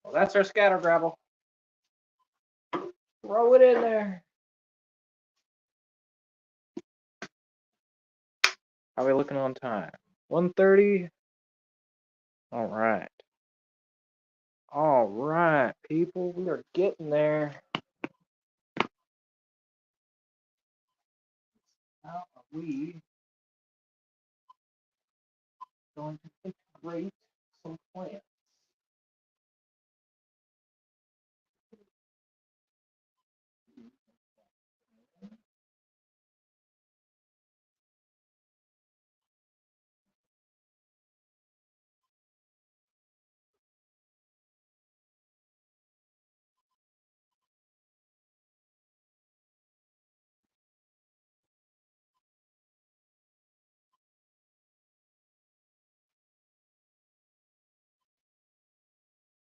well, that's our scatter gravel. Throw it in there. How are we looking on time? 1:30. All right. All right, people, we are getting there. How are we going to integrate some plants?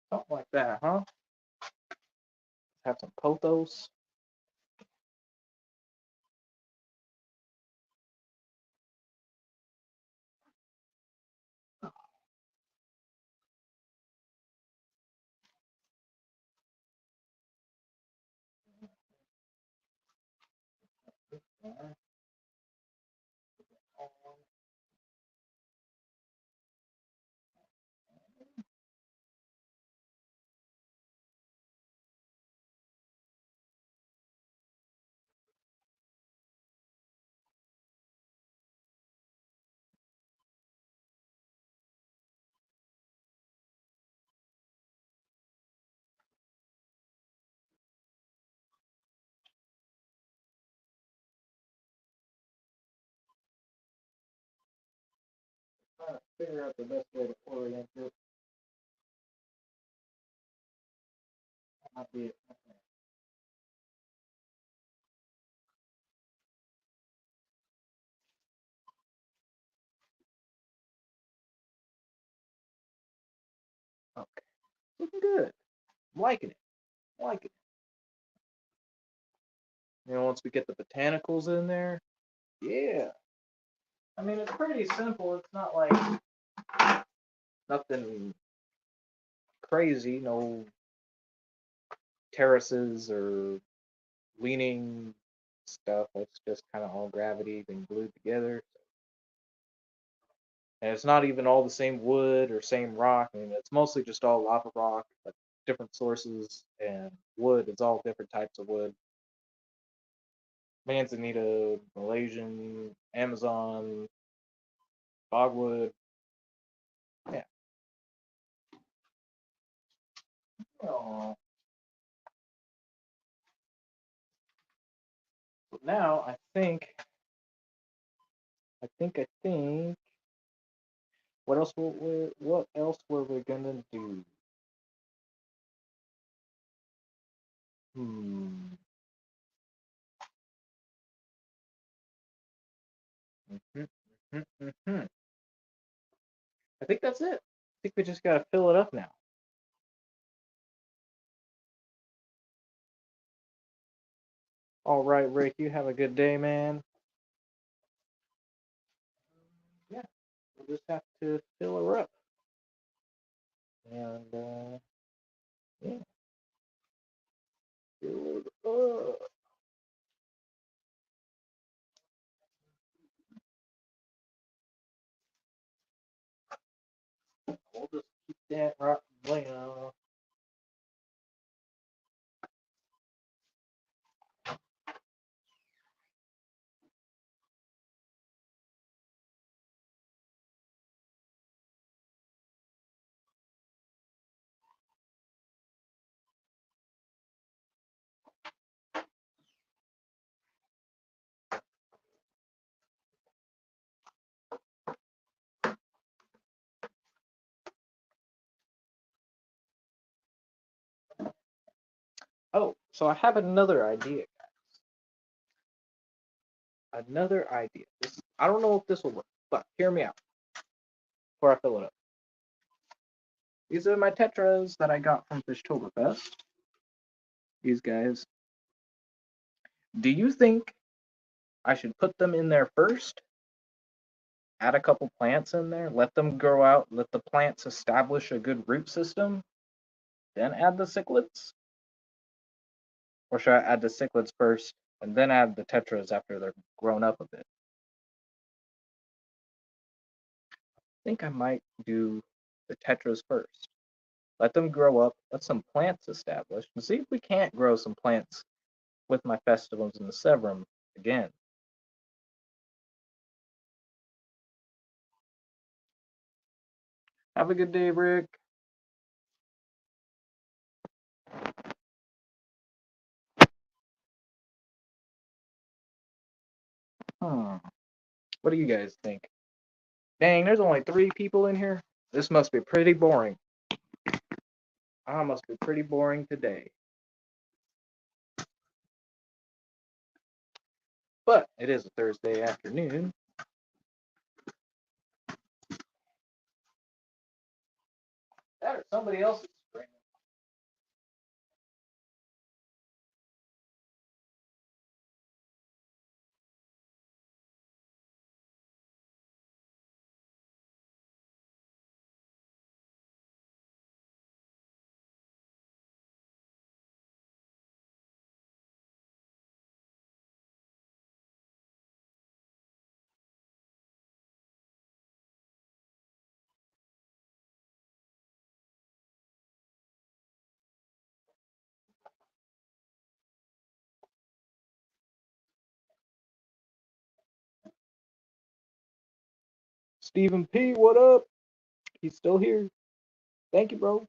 Something like that, huh? Have some pothos. Trying to figure out the best way to orient this. Might be it. Okay, looking good. I'm liking it. I'm liking it. Once we get the botanicals in there, yeah. I mean, it's pretty simple. It's not like nothing crazy. No terraces or leaning stuff. It's just kind of all gravity being glued together. And it's not even all the same wood or same rock. I mean, it's mostly just all lava rock, but different sources, and wood is all different types of wood. Manzanita, Malaysian, Amazon, dogwood. Yeah. Oh. So now I think. What else were we gonna do? Hmm. Mhm, mhm, mhm. I think that's it. I think we just gotta fill it up now. All right, Rick. You have a good day, man. Yeah, we'll just have to fill her up, and yeah, fill it up. We'll just keep that right there. Oh, so I have another idea. Another idea. I don't know if this will work, but hear me out before I fill it up. These are my tetras that I got from Fishtoberfest. These guys. Do you think I should put them in there first? Add a couple plants in there, let them grow out, let the plants establish a good root system, then add the cichlids? Or should I add the cichlids first and then add the tetras after they're grown up a bit? I think I might do the tetras first. Let them grow up, let some plants establish, and see if we can't grow some plants with my festivals in the Severum again. Have a good day, Rick. What do you guys think? Dang, there's only 3 people in here. This must be pretty boring. I must be pretty boring today. But it is a Thursday afternoon. That or somebody else is screaming. Stephen P, what up? He's still here. Thank you, bro.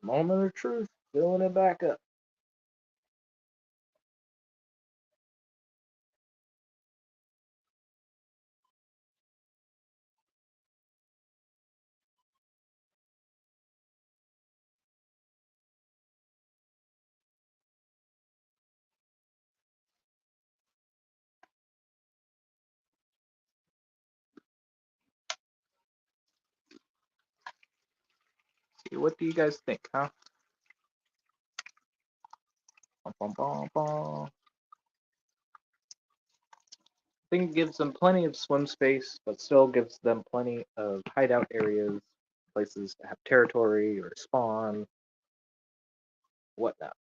Moment of truth, filling it back up. See, what do you guys think, huh? Bum, bum, bum, bum. I think it gives them plenty of swim space, but still gives them plenty of hideout areas places to have territory or spawn, whatnot.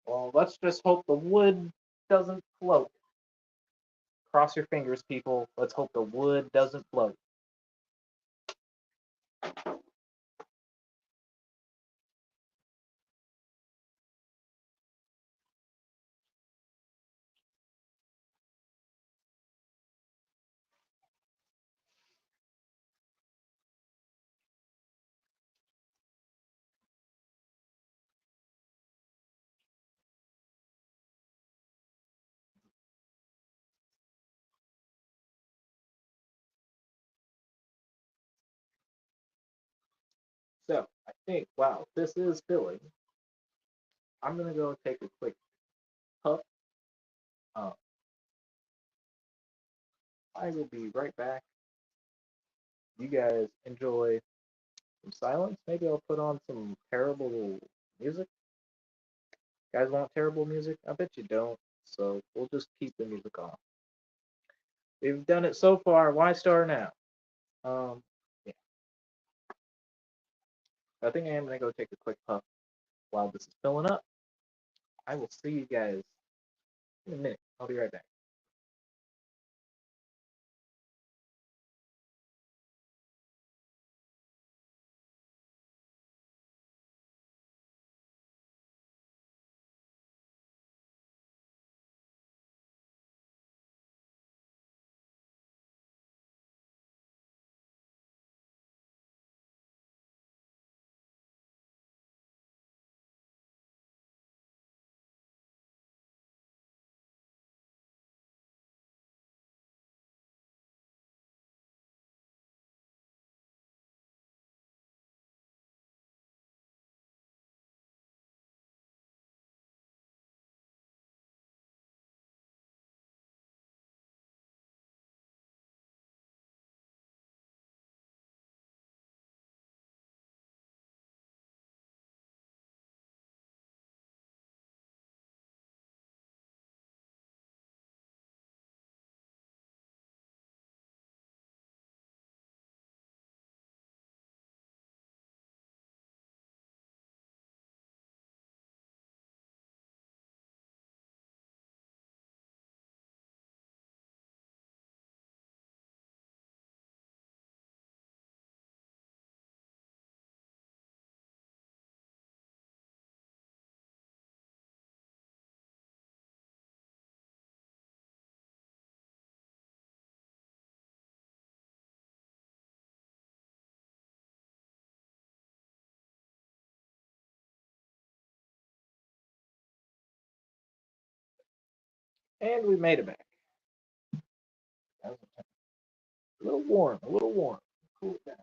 Well, let's just hope the wood doesn't float. Cross your fingers, people. Let's hope the wood doesn't float. So, I think, wow, this is filling. I'm going to go take a quick puff. Um, I will be right back. You guys enjoy some silence. Maybe I'll put on some terrible music. Guys want terrible music? I bet you don't. So we'll just keep the music on. We've done it so far. Why start now? Yeah. I think I am gonna go take a quick puff while this is filling up. I will see you guys in a minute. I'll be right back. And we made it back. That was a little warm, a little warm. Cool it down.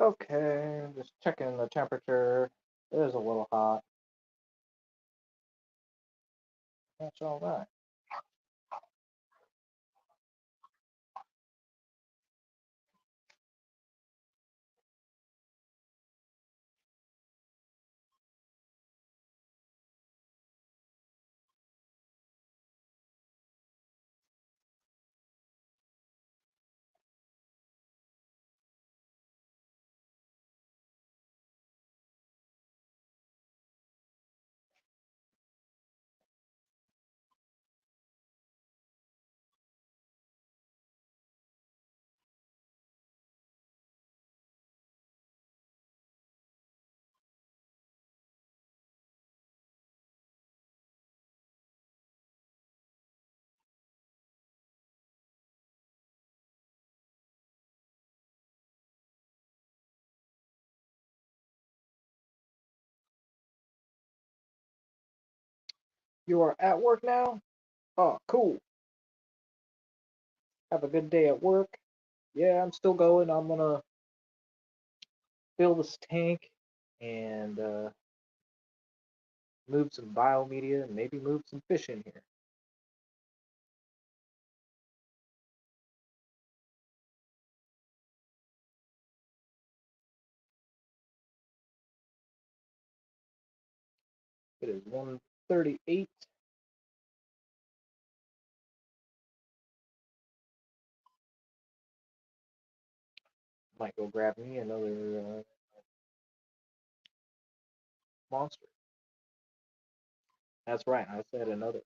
Okay, just checking the temperature. It is a little hot. That's all right. You are at work now? Oh, cool. Have a good day at work. Yeah, I'm still going. I'm gonna fill this tank and move some biomedia and maybe move some fish in here. It is 1:38. Might go grab me another monster. That's right, I said another.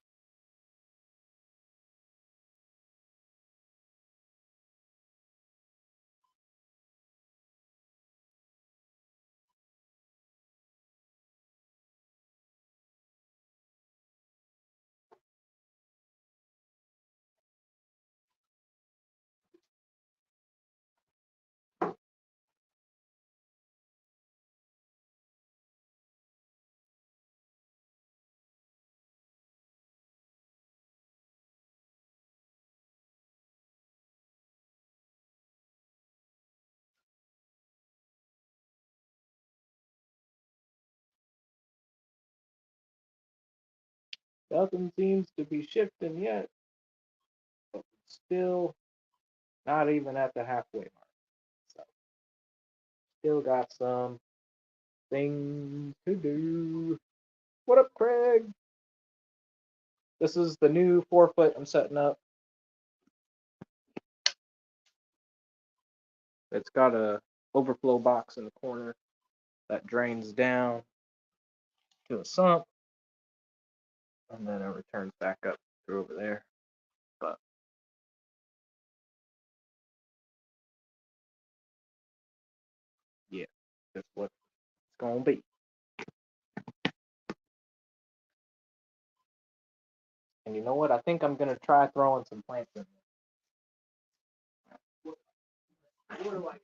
Nothing seems to be shifting yet, but still not even at the halfway mark. So still got some things to do. What up, Craig? This is the new 4-foot I'm setting up. It's got a overflow box in the corner that drains down to a sump, and then it returns back up through over there. But yeah, that's what it's gonna be. And you know what? I think I'm gonna try throwing some plants in there. What do I got?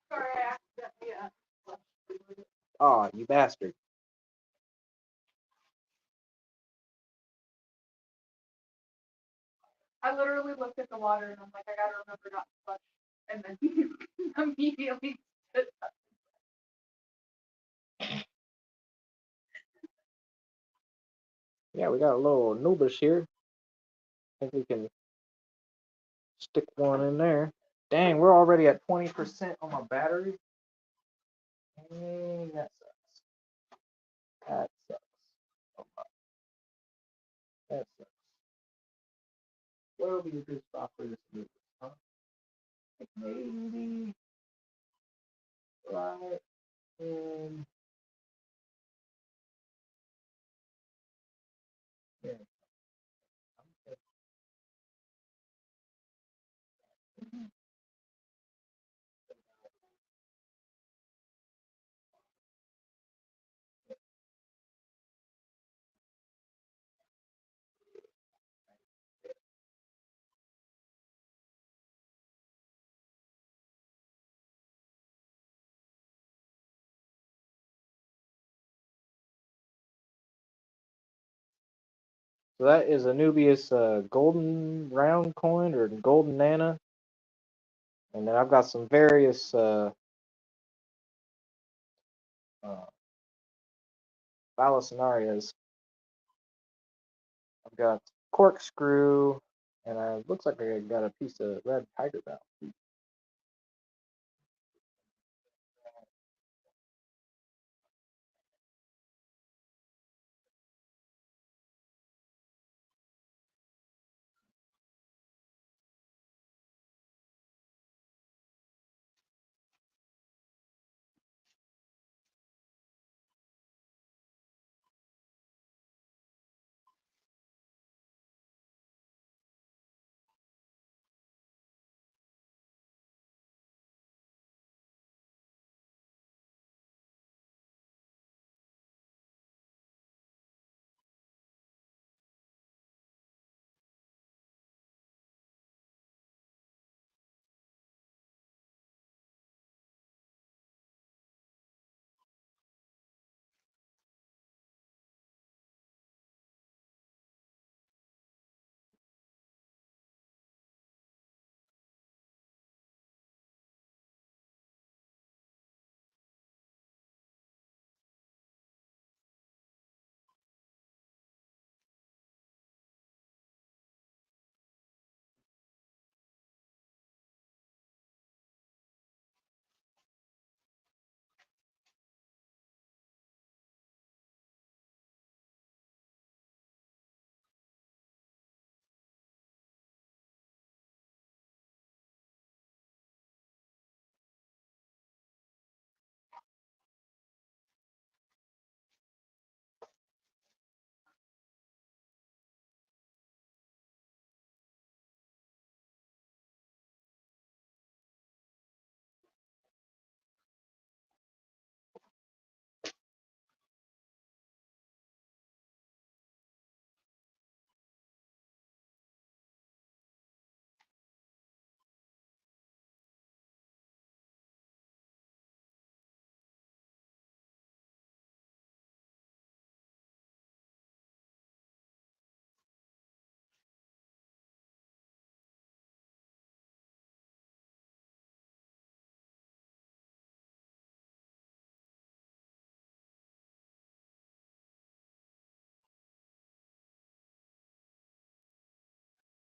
Sorry, I accidentally. Oh, you bastard. I literally looked at the water and I'm like, I gotta remember not to flush. And then you immediately stood up. Yeah, we got a little Anubis here. I think we can stick one in there. Dang, we're already at 20% on my battery. Dang, that sucks. That sucks. Oh, that sucks. Where will be a good spot for this Anubis, huh? Like maybe right in there. So that is Anubius golden round coin or golden nana. And then I've got some various Balascenarias. I've got corkscrew, and it looks like I got a piece of red tiger bell.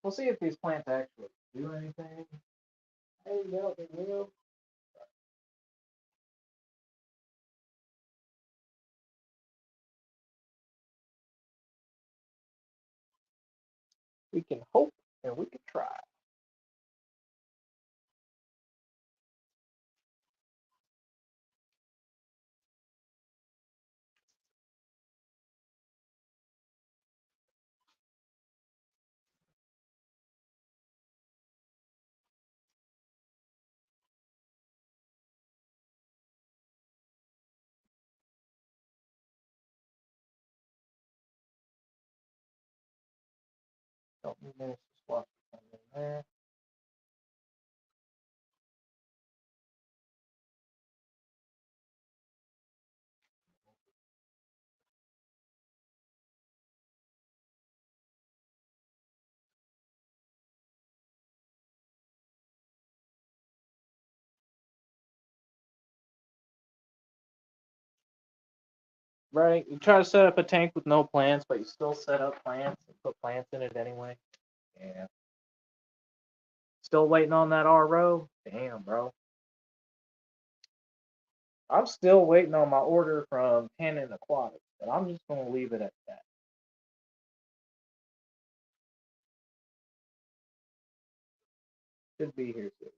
We'll see if these plants actually do anything. Hey, yeah, they will. We can hope and we can try. Don't need minutes to swap in there. Right, you try to set up a tank with no plants, but you still set up plants and put plants in it anyway. Yeah. Still waiting on that RO? Damn, bro. I'm still waiting on my order from Tannin Aquatics, but I'm just going to leave it at that. Should be here soon.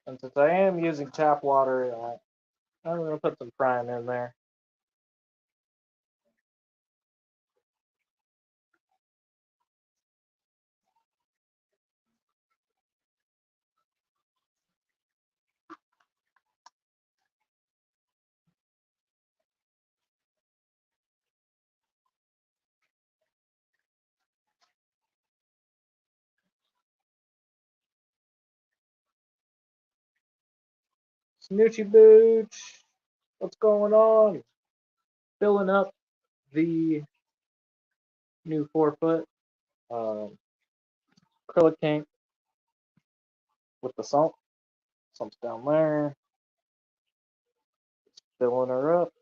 And since I am using tap water, I'm going to put some prime in there. Snoochie Booch, what's going on? Filling up the new 4-foot acrylic tank with the salt. Salt's down there. Filling her up.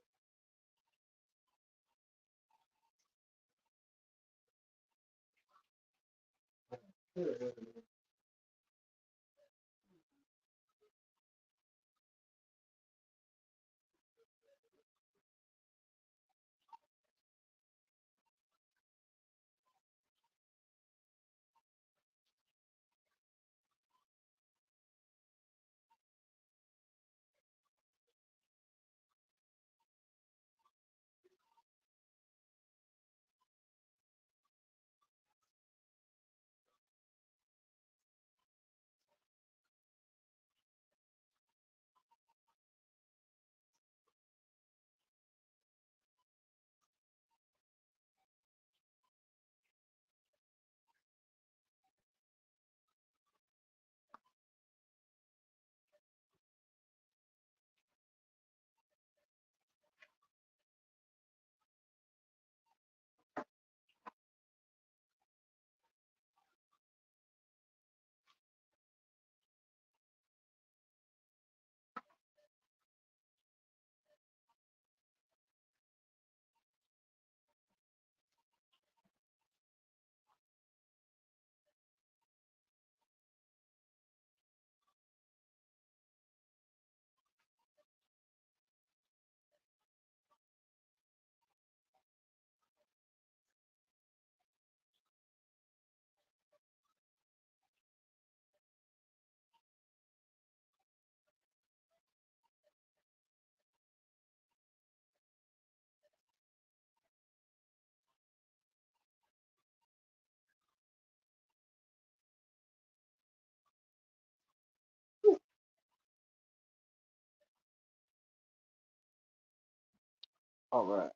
All right.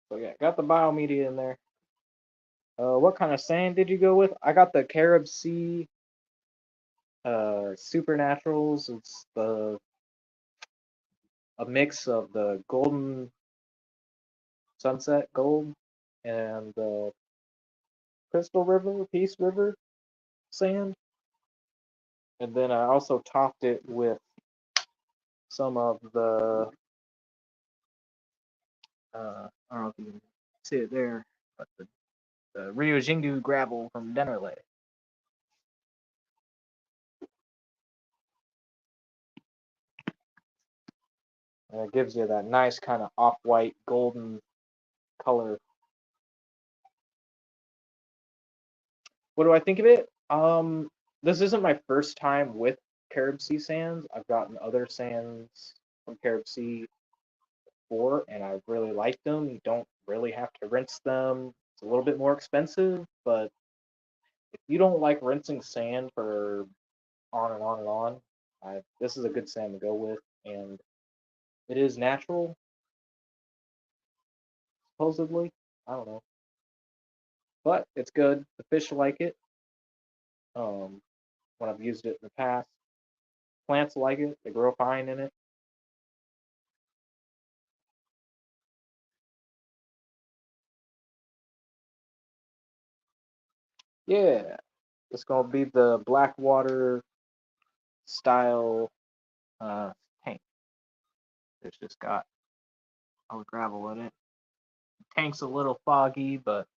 So yeah, got the biomedia in there. What kind of sand did you go with? I got the Carib Sea Supernaturals. It's a mix of the golden sunset gold and the Crystal River, Peace River sand. And then I also topped it with some of the I don't know if you can see it there, but the Rio Jingu gravel from Dennerley. And it gives you that nice kind of off-white golden color. What do I think of it? This isn't my first time with Carib Sea sands. I've gotten other sands from Carib Sea before, and I really like them. You don't really have to rinse them. It's a little bit more expensive, but if you don't like rinsing sand for on and on and on, this is a good sand to go with, and it is natural, supposedly. I don't know, but it's good. The fish like it. When I've used it in the past, plants like it. They grow fine in it. Yeah, it's gonna be the Blackwater style tank. It's just got all the gravel in it. The tank's a little foggy, but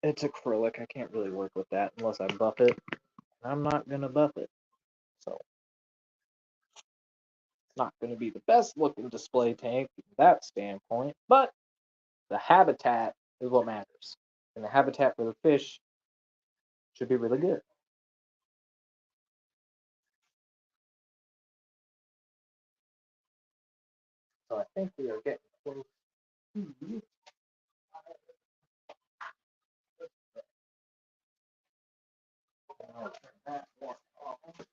it's acrylic. I can't really work with that unless I buff it. I'm not gonna buff it, so it's not gonna be the best looking display tank from that standpoint. But the habitat is what matters, and the habitat for the fish should be really good. So I think we are getting close to I'll turn that one off.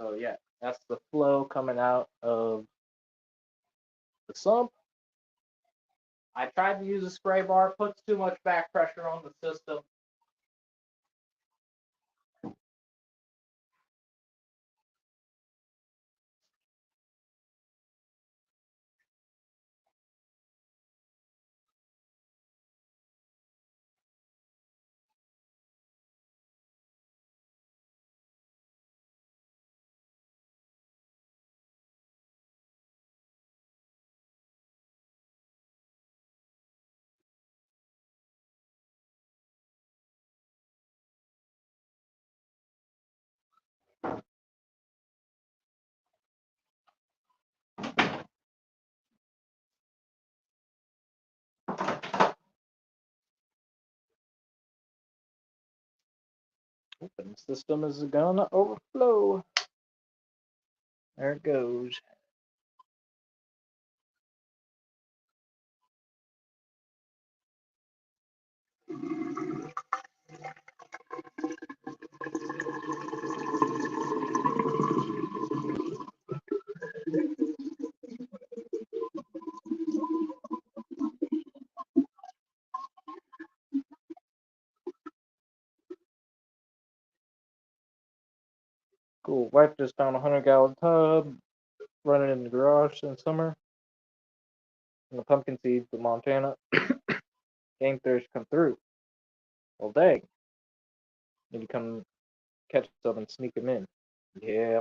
So yeah, that's the flow coming out of the sump. I tried to use a spray bar, puts too much back pressure on the system. Open system is gonna overflow. There it goes. Cool. Wife just found a 100-gallon tub, running in the garage in summer. And the pumpkin seeds from Montana. Game fish come through. Well, dang. Need to come catch some and sneak them in. Yeah.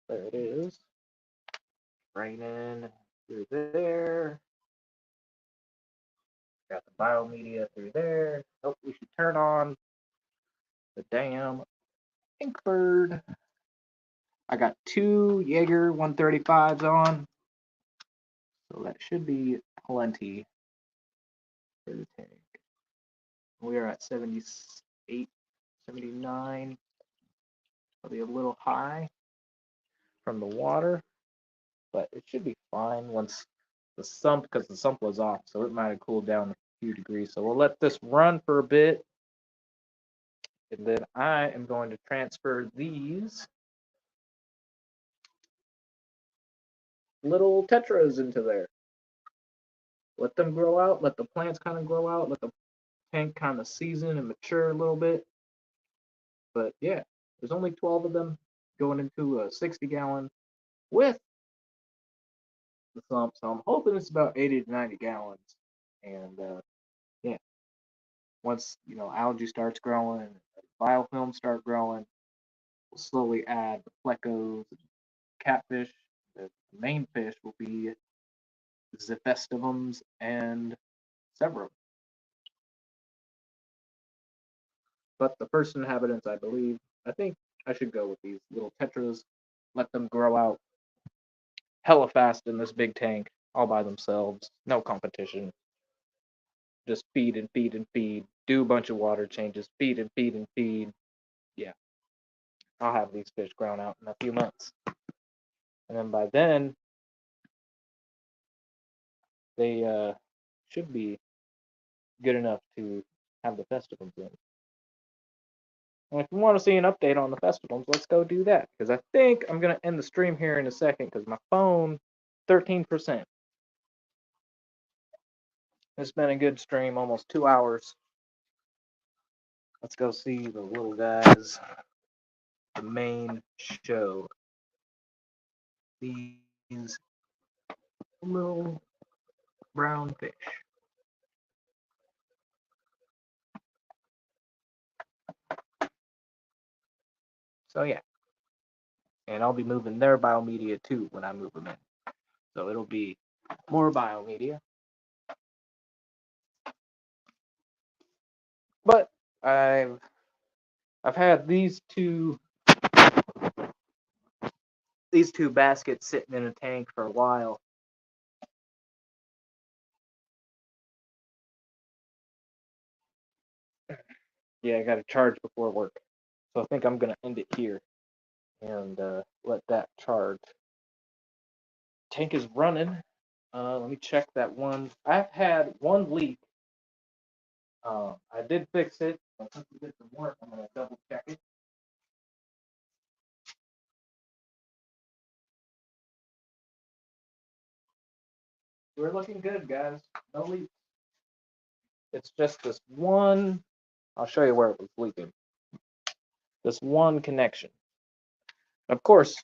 There it is. Raining through there. Got the biomedia through there. Oh, we should turn on the damn Inkbird. I got two Jaeger 135s on. So that should be plenty for the tank. We are at 78, 79. Probably a little high from the water, but it should be fine once the sump, because the sump was off, so it might have cooled down a few degrees. So we'll let this run for a bit, and then I am going to transfer these little tetras into there. Let them grow out, let the plants kind of grow out, let the tank kind of season and mature a little bit. But yeah, there's only 12 of them going into a 60-gallon with the sump, so I'm hoping it's about 80 to 90 gallons. And yeah, once algae starts growing and biofilms start growing, we'll slowly add the plecos, catfish. The main fish will be Zephestivums and Severum. But the first inhabitants, I think I should go with these little tetras, let them grow out hella fast in this big tank, all by themselves, no competition. Just feed and feed and feed, do a bunch of water changes, feed and feed and feed. Yeah, I'll have these fish grown out in a few months. And then by then, they should be good enough to have the festivals in. And if you want to see an update on the festivals, let's go do that. Because I think I'm going to end the stream here in a second because my phone, 13%. It's been a good stream, almost 2 hours. Let's go see the little guys, the main show. These little brown fish. So yeah, and I'll be moving their biomedia too when I move them in. So it'll be more biomedia. But I've had these two baskets sitting in a tank for a while. Yeah, I got to charge before work. So I think I'm going to end it here and let that charge. Tank is running. Let me check that one. I've had one leak. I did fix it. Since we did some work, I'm going to double check it. We're looking good, guys. No leaks. It's just this one. I'll show you where it was leaking. This one connection. Of course,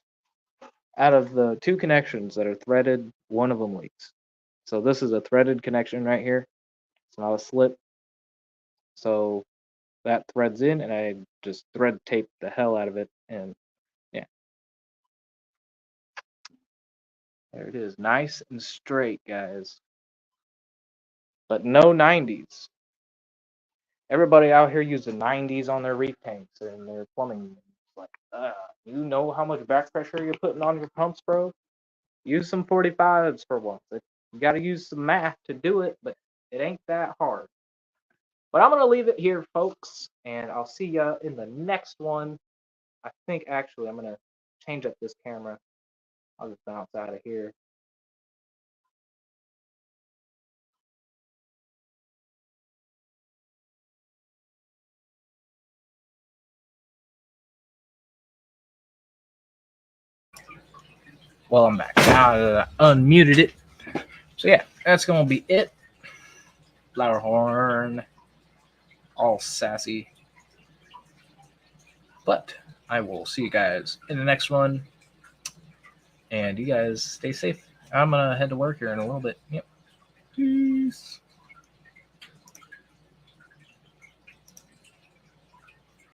out of the two connections that are threaded, one of them leaks. So this is a threaded connection right here. It's not a slip. So that threads in, and I just thread tape the hell out of it, and yeah. There it is. Nice and straight, guys. But no 90s. Everybody out here using 90s on their reef tanks and their plumbing. Like, you know how much back pressure you're putting on your pumps, bro? Use some 45s for once. You got to use some math to do it, but it ain't that hard. But I'm going to leave it here, folks, and I'll see ya in the next one. I think, actually, I'm going to change up this camera. I'll just bounce out of here. Well, I'm back. Now that I unmuted it. So yeah, that's going to be it. Flower horn. All sassy. But I will see you guys in the next one. And you guys stay safe. I'm going to head to work here in a little bit. Yep. Peace.